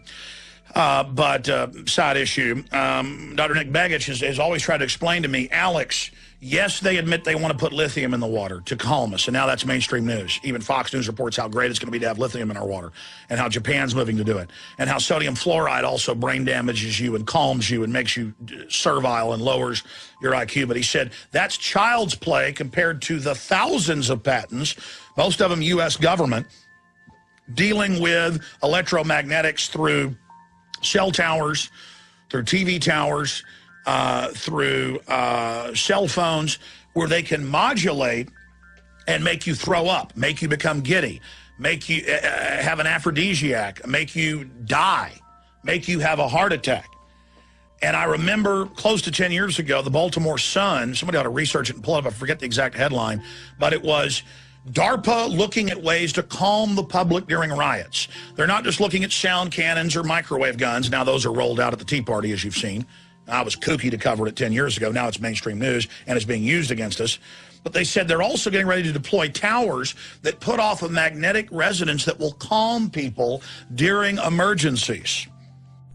But side issue, Dr. Nick Begich has always tried to explain to me, Alex, yes, they admit they want to put lithium in the water to calm us, and now that's mainstream news. Even Fox News reports how great it's going to be to have lithium in our water, and how Japan's moving to do it, and how sodium fluoride also brain damages you and calms you and makes you servile and lowers your IQ. But he said that's child's play compared to the thousands of patents, most of them U.S. government, dealing with electromagnetics through cell towers, through TV towers, through cell phones, where they can modulate and make you throw up, make you become giddy, make you have an aphrodisiac, make you die, make you have a heart attack. And I remember close to 10 years ago, the Baltimore Sun, somebody ought to research it and pull it up, I forget the exact headline, but it was DARPA looking at ways to calm the public during riots. They're not just looking at sound cannons or microwave guns. Now those are rolled out at the Tea Party, as you've seen. I was kooky to cover it 10 years ago. Now it's mainstream news, and it's being used against us. But they said they're also getting ready to deploy towers that put off a magnetic resonance that will calm people during emergencies.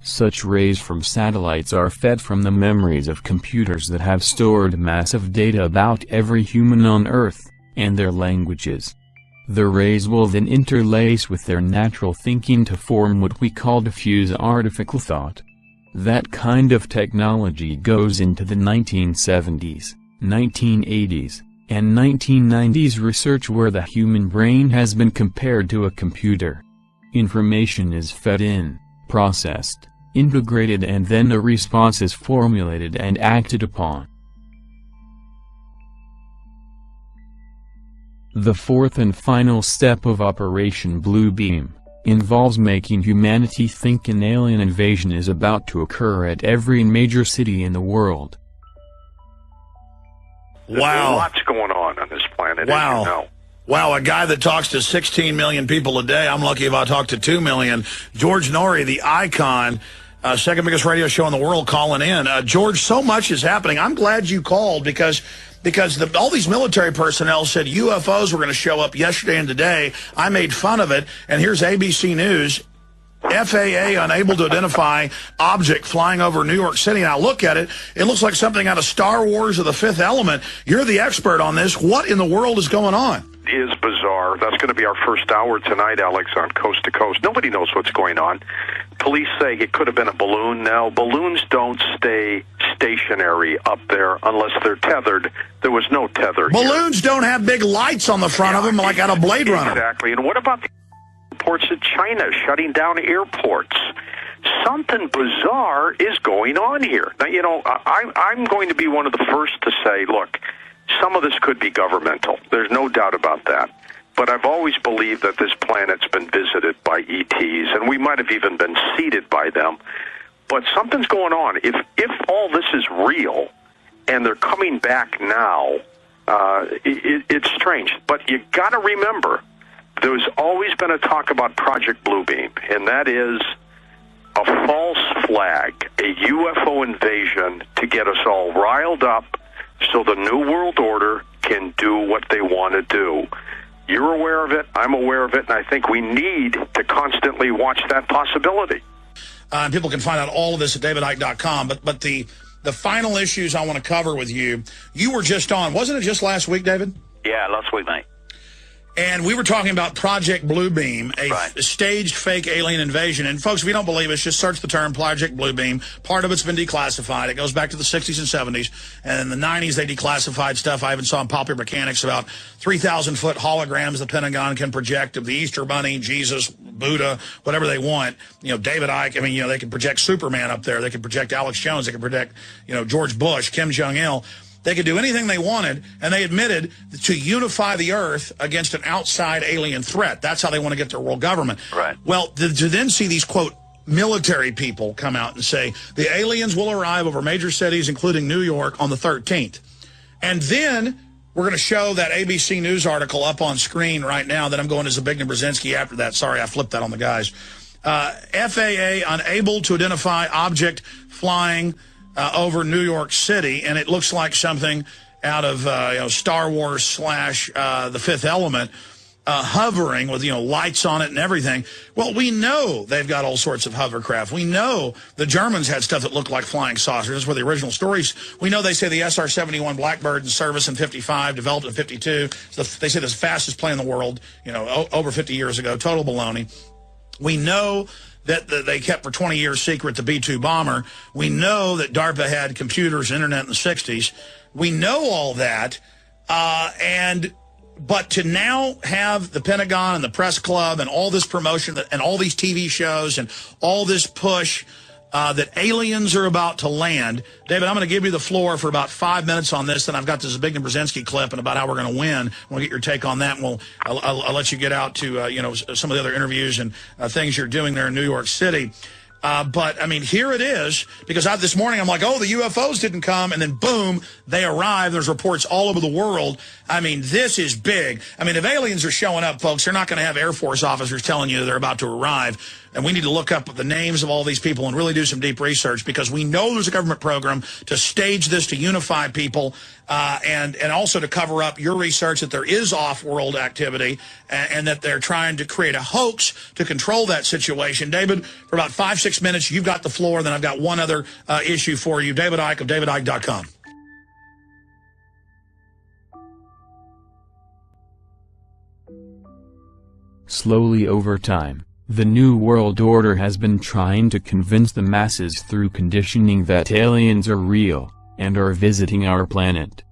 Such rays from satellites are fed from the memories of computers that have stored massive data about every human on Earth, and their languages. The rays will then interlace with their natural thinking to form what we call diffuse artificial thought. That kind of technology goes into the 1970s, 1980s, and 1990s research where the human brain has been compared to a computer. Information is fed in, processed, integrated, and then a response is formulated and acted upon. The fourth and final step of Operation Blue Beam involves making humanity think an alien invasion is about to occur at every major city in the world. Wow. Lots going on this planet, wow. as you know. Wow, a guy that talks to 16 million people a day. I'm lucky if I talk to 2 million. George Noory, the icon, second biggest radio show in the world, calling in. George, so much is happening. I'm glad you called because all these military personnel said UFOs were going to show up yesterday and today. I made fun of it, and here's ABC News. FAA unable to identify object flying over New York City. Now look at it. It looks like something out of Star Wars or The Fifth Element. You're the expert on this. What in the world is going on? It is bizarre. That's going to be our first hour tonight, Alex, on Coast to Coast. Nobody knows what's going on. Police say it could have been a balloon. Now, balloons don't stay stationary up there unless they're tethered. There was no tether. Balloons don't have big lights on the front of them like out of Blade Runner. Exactly. And what about the reports of China shutting down airports. Something bizarre is going on here. Now, you know, I'm going to be one of the first to say, look, some of this could be governmental. There's no doubt about that. But I've always believed that this planet's been visited by ETs, and we might have even been seeded by them. But something's going on. If all this is real, and they're coming back now, it's strange. But you got to remember, there's always been a talk about Project Bluebeam, and that is a false flag, a UFO invasion to get us all riled up so the New World Order can do what they want to do. You're aware of it, I'm aware of it, and I think we need to constantly watch that possibility. People can find out all of this at davidicke.com, but the final issues I want to cover with you, you were just on, wasn't it just last week, David? Yeah, last week, mate. And we were talking about Project Bluebeam, a staged fake alien invasion. And folks, if you don't believe us, just search the term Project Bluebeam. Part of it's been declassified. It goes back to the 60s and 70s. And in the 90s, they declassified stuff. I even saw in Popular Mechanics about 3,000-foot holograms the Pentagon can project of the Easter Bunny, Jesus, Buddha, whatever they want. You know, David Icke, I mean, you know, they can project Superman up there. They can project Alex Jones. They can project, you know, George Bush, Kim Jong-il. They could do anything they wanted, and they admitted to unify the Earth against an outside alien threat. That's how they want to get their world government. Right. Well, to then see these, quote, military people come out and say, the aliens will arrive over major cities, including New York, on the 13th. And then we're going to show that ABC News article up on screen right now that I'm going to Zbigniew Brzezinski after that. Sorry, I flipped that on the guys. FAA unable to identify object flying over New York City, and it looks like something out of you know, Star Wars / The Fifth Element, hovering with, you know, lights on it and everything. Well, we know they've got all sorts of hovercraft. We know the Germans had stuff that looked like flying saucers. That's where the original stories. We know they say the SR-71 Blackbird in service in 55, developed in 52. So they say the fastest plane in the world, you know, over 50 years ago. Total baloney. We know that they kept for 20 years secret the B-2 bomber. We know that DARPA had computers, internet in the 60s. We know all that, but to now have the Pentagon and the press club and all this promotion and all these TV shows and all this push that aliens are about to land. David, I'm going to give you the floor for about 5 minutes on this, and I've got the Zbigniew Brzezinski clip and about how we're going to win. We'll get your take on that, and I'll let you get out to you know, some of the other interviews and things you're doing there in New York City. But, I mean, here it is, because this morning I'm like, oh, the UFOs didn't come, and then boom, they arrive. There's reports all over the world. I mean, this is big. I mean, if aliens are showing up, folks, they're not going to have Air Force officers telling you they're about to arrive. And we need to look up the names of all these people and really do some deep research, because we know there's a government program to stage this, to unify people, and also to cover up your research that there is off-world activity and that they're trying to create a hoax to control that situation. David, for about 5-6 minutes, you've got the floor. Then I've got one other issue for you. David Icke of davidicke.com. Slowly over time, the New World Order has been trying to convince the masses through conditioning that aliens are real, and are visiting our planet.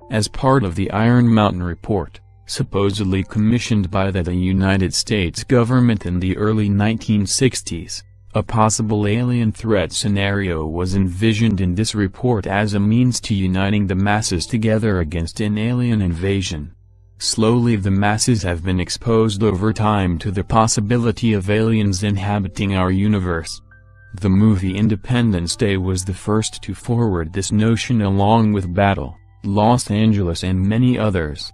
As part of the Iron Mountain Report, supposedly commissioned by the United States government in the early 1960s, a possible alien threat scenario was envisioned in this report as a means to uniting the masses together against an alien invasion. Slowly the masses have been exposed over time to the possibility of aliens inhabiting our universe. The movie Independence Day was the first to forward this notion, along with Battle, Los Angeles and many others.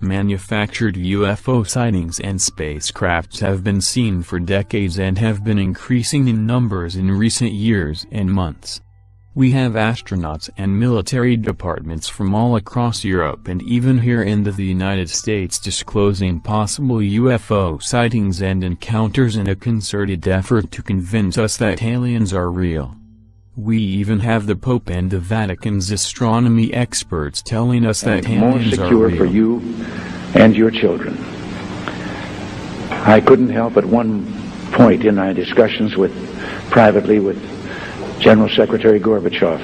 Manufactured UFO sightings and spacecrafts have been seen for decades and have been increasing in numbers in recent years and months. We have astronauts and military departments from all across Europe and even here in the United States disclosing possible UFO sightings and encounters in a concerted effort to convince us that aliens are real. We even have the Pope and the Vatican's astronomy experts telling us that aliens are real. More secure for you and your children. I couldn't help at one point in my discussions privately with General Secretary Gorbachev,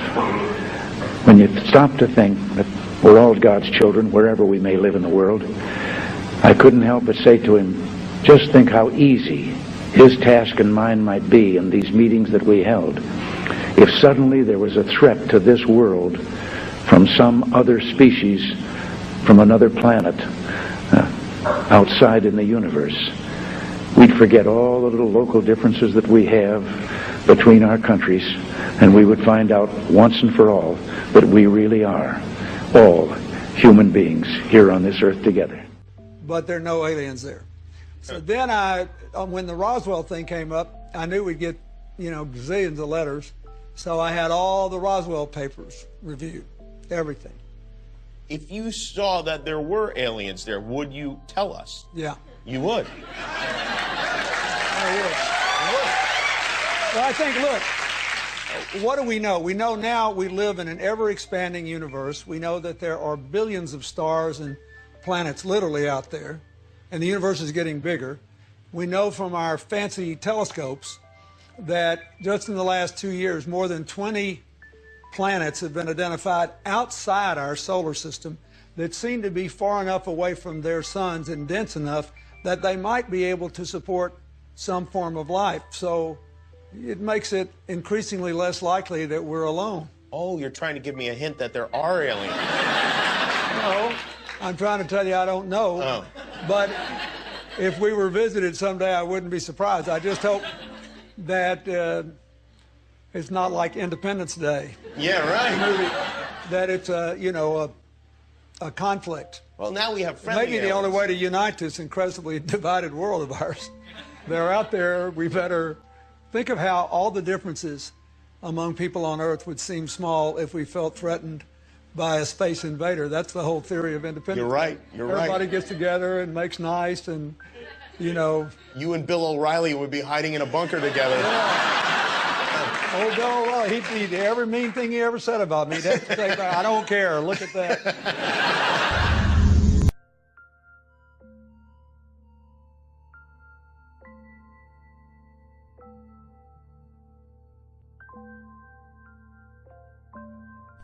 when you stop to think that we're all God's children wherever we may live in the world, I couldn't help but say to him, Just think how easy his task and mine might be in these meetings that we held if suddenly there was a threat to this world from some other species from another planet outside in the universe. We'd forget all the little local differences that we have between our countries, and we would find out once and for all that we really are all human beings here on this earth together. But there are no aliens there. So then when the Roswell thing came up, I knew we'd get, gazillions of letters. So I had all the Roswell papers reviewed, everything. If you saw that there were aliens there, would you tell us? Yeah. You would? I would. Well, I think, look, what do we know? We know now we live in an ever-expanding universe. We know that there are billions of stars and planets literally out there, and the universe is getting bigger. We know from our fancy telescopes that just in the last 2 years, more than 20 planets have been identified outside our solar system that seem to be far enough away from their suns and dense enough that they might be able to support some form of life. So it makes it increasingly less likely that we're alone. Oh, you're trying to give me a hint that there are aliens. No, I'm trying to tell you I don't know. Oh. But if we were visited someday, I wouldn't be surprised. I just hope that it's not like Independence Day. Yeah, right. That it's a conflict. Well, now we have friendly Maybe the only way to unite this incredibly divided world of ours. They're out there. We better think of how all the differences among people on Earth would seem small if we felt threatened by a space invader. That's the whole theory of independence. You're right. Everybody gets together and makes nice and, You and Bill O'Reilly would be hiding in a bunker together. Yeah. Old Bill O'Reilly, he every mean thing he ever said about me. I don't care. Look at that.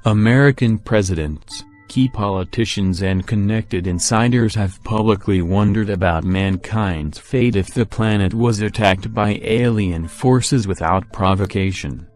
American presidents, key politicians and connected insiders have publicly wondered about mankind's fate if the planet was attacked by alien forces without provocation.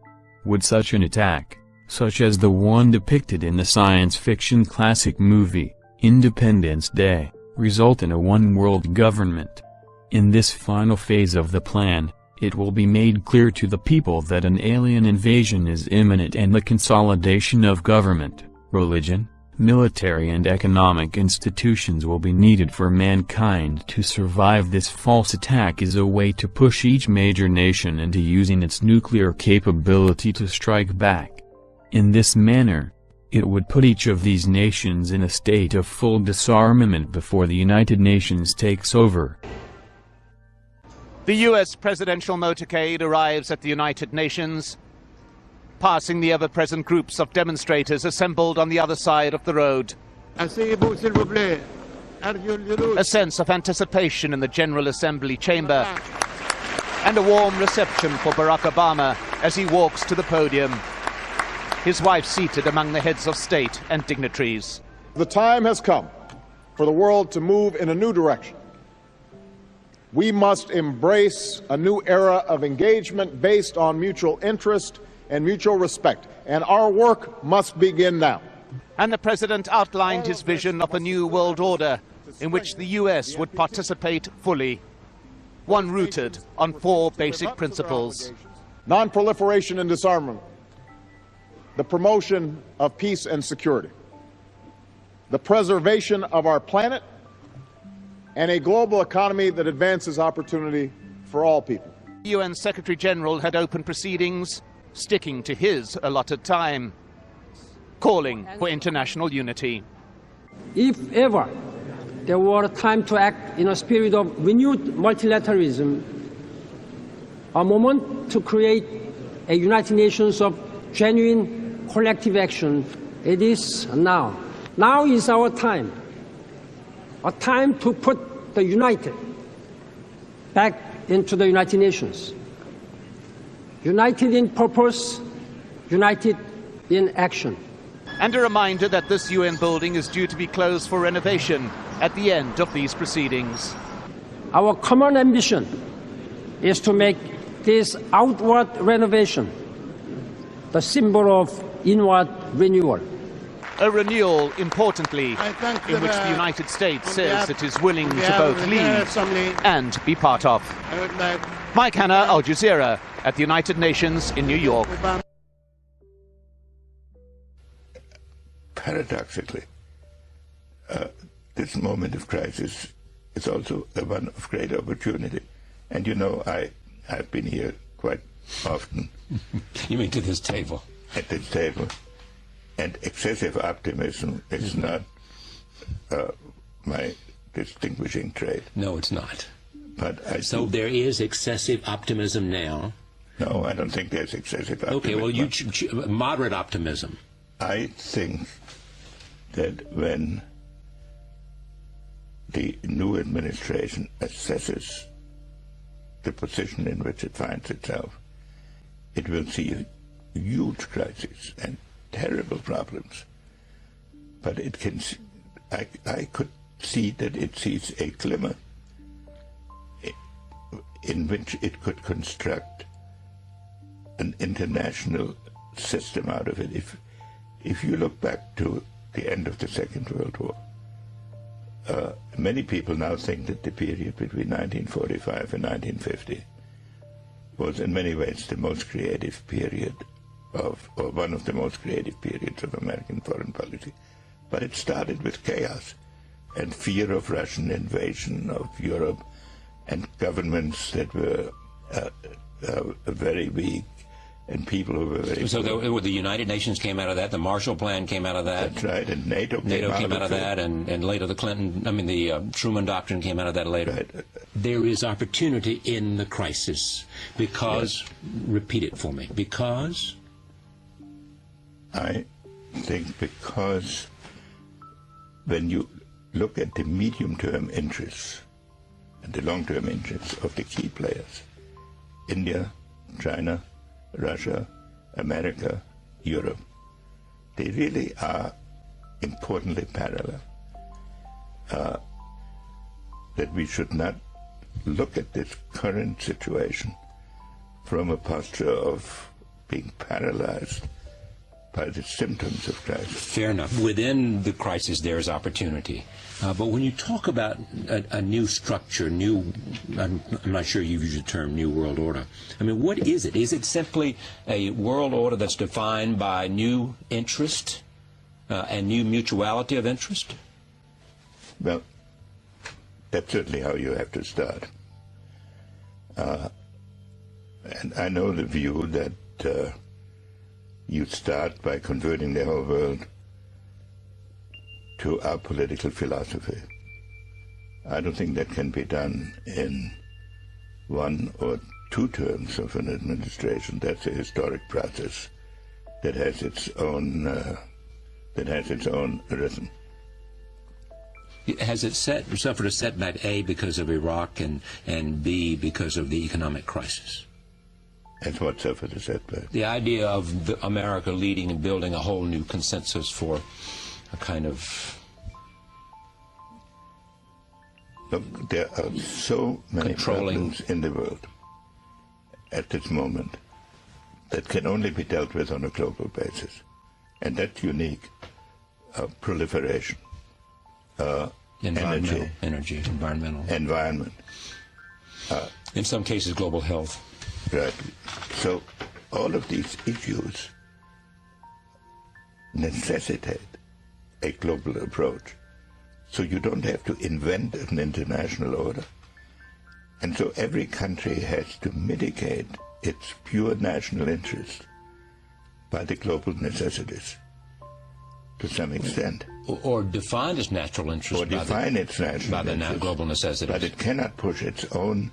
Would such an attack, such as the one depicted in the science fiction classic movie, Independence Day, result in a one-world government? In this final phase of the plan, it will be made clear to the people that an alien invasion is imminent and the consolidation of government, religion, military and economic institutions will be needed for mankind to survive. This false attack is a way to push each major nation into using its nuclear capability to strike back. In this manner, it would put each of these nations in a state of full disarmament before the United Nations takes over. The U.S. presidential motorcade arrives at the United Nations, passing the ever-present groups of demonstrators assembled on the other side of the road. A sense of anticipation in the General Assembly chamber, and a warm reception for Barack Obama as he walks to the podium, his wife seated among the heads of state and dignitaries. The time has come for the world to move in a new direction. We must embrace a new era of engagement based on mutual interest and mutual respect, and our work must begin now. And the president outlined his vision of a new world order in which the U.S. would participate fully, one rooted on 4 basic principles: non-proliferation and disarmament, the promotion of peace and security, the preservation of our planet, and a global economy that advances opportunity for all people. The UN Secretary General had opened proceedings, sticking to his allotted time, calling for international unity. If ever there were a time to act in a spirit of renewed multilateralism, a moment to create a United Nations of genuine collective action, it is now. Now is our time. A time to put the united back into the United Nations. United in purpose, united in action. And a reminder that this UN building is due to be closed for renovation at the end of these proceedings. our common ambition is to make this outward renovation the symbol of inward renewal. A renewal, importantly, in which the United States says it is willing to both lead and be part of. Mike Hanna, Al Jazeera, at the United Nations in New York. Paradoxically, this moment of crisis is also one of great opportunity. And you know, I've been here quite often. You mean to this table? At this table. And excessive optimism is not my distinguishing trait. No, it's not. But so there is excessive optimism now? No, I don't think there's excessive optimism. Okay, well, you moderate optimism. I think that when the new administration assesses the position in which it finds itself, it will see a huge crisis and terrible problems, but it can. I could see that it sees a glimmer in which it could construct an international system out of it. If you look back to the end of the Second World War, many people now think that the period between 1945 and 1950 was in many ways the most creative period or one of the most creative periods of American foreign policy. But it started with chaos and fear of Russian invasion of Europe and governments that were very weak and people who were very So the United Nations came out of that, the Marshall Plan came out of that. That's right, and NATO came out of that, and later the Truman Doctrine came out of that later. Right. There is opportunity in the crisis because, repeat it for me, because? I think because when you look at the medium-term interests and the long-term interests of the key players, India, China, Russia, America, Europe, they really are importantly parallel. That we should not look at this current situation from a posture of being paralyzed by the symptoms of crisis. Fair enough. Within the crisis, there is opportunity. But when you talk about a new structure, I'm not sure you've used the term new world order. I mean, what is it? Is it simply a world order that's defined by new interest and new mutuality of interest? Well, that's certainly how you have to start. And I know the view that you start by converting the whole world to our political philosophy. I don't think that can be done in 1 or 2 terms of an administration. That's a historic process that has its own rhythm. Has it suffered a setback, A, because of Iraq, and B, because of the economic crisis? And what suffered a setback? The idea of America leading and building a whole new consensus for a kind of... Look, there are so many problems in the world at this moment that can only be dealt with on a global basis. And that's unique. Proliferation. Environment. Environment. In some cases, global health. Right. So all of these issues necessitate a global approach. So you don't have to invent an international order. And so every country has to mitigate its pure national interest by the global necessities to some extent. Or define its natural interest by the global necessities. But it cannot push its own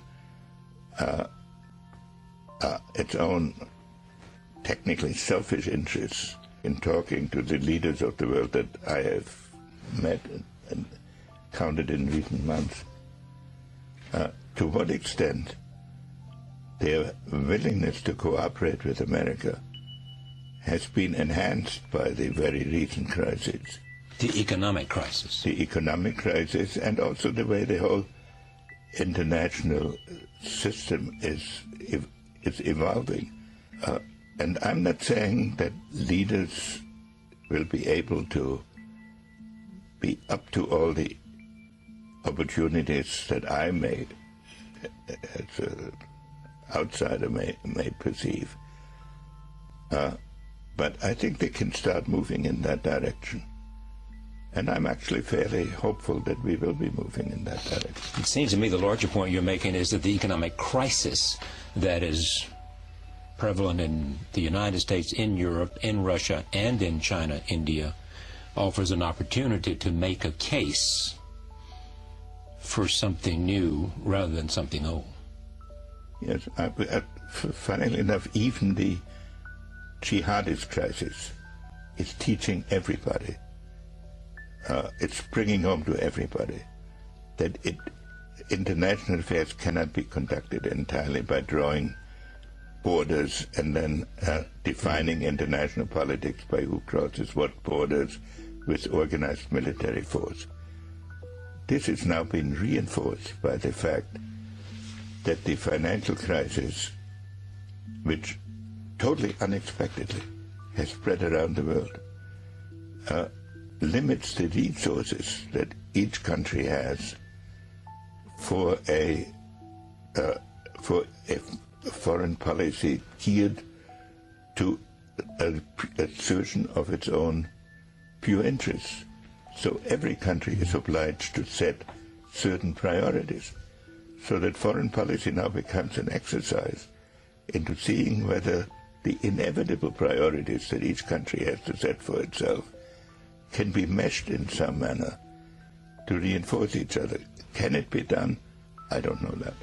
technically selfish interests. In talking to the leaders of the world that I have met and counted in recent months, to what extent their willingness to cooperate with America has been enhanced by the very recent crisis. The economic crisis. The economic crisis, and also the way the whole international system is evolving. And I'm not saying that leaders will be able to be up to all the opportunities that I may, as an outsider, may perceive. But I think they can start moving in that direction. And I'm actually fairly hopeful that we will be moving in that direction. It seems to me the larger point you're making is that the economic crisis that is prevalent in the United States, in Europe, in Russia, and in China, India, offers an opportunity to make a case for something new rather than something old. Yes, funnily enough, even the jihadist crisis is teaching everybody. It's bringing home to everybody that international affairs cannot be conducted entirely by drawing borders and then defining international politics by who crosses what borders with organized military force. This has now been reinforced by the fact that the financial crisis, which totally unexpectedly has spread around the world, limits the resources that each country has for a foreign policy geared to assertion of its own pure interests. So every country is obliged to set certain priorities, so that foreign policy now becomes an exercise into seeing whether the inevitable priorities that each country has to set for itself can be meshed in some manner to reinforce each other. Can it be done? I don't know that.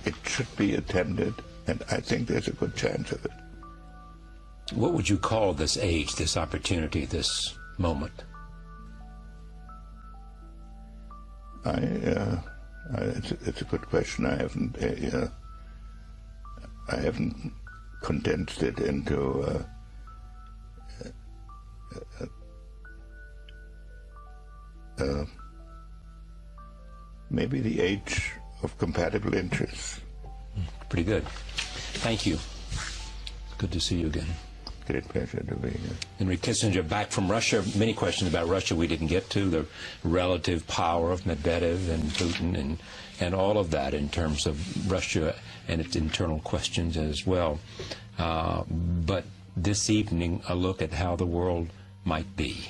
It should be attempted, and I think there's a good chance of it. What would you call this age, this opportunity, this moment? It's a good question. I haven't condensed it into maybe the age of compatible interests. Pretty good. Thank you. Good to see you again. Great pleasure to be here. Henry Kissinger, back from Russia. Many questions about Russia we didn't get to, the relative power of Medvedev and Putin and all of that in terms of Russia and its internal questions as well. But this evening, a look at how the world might be.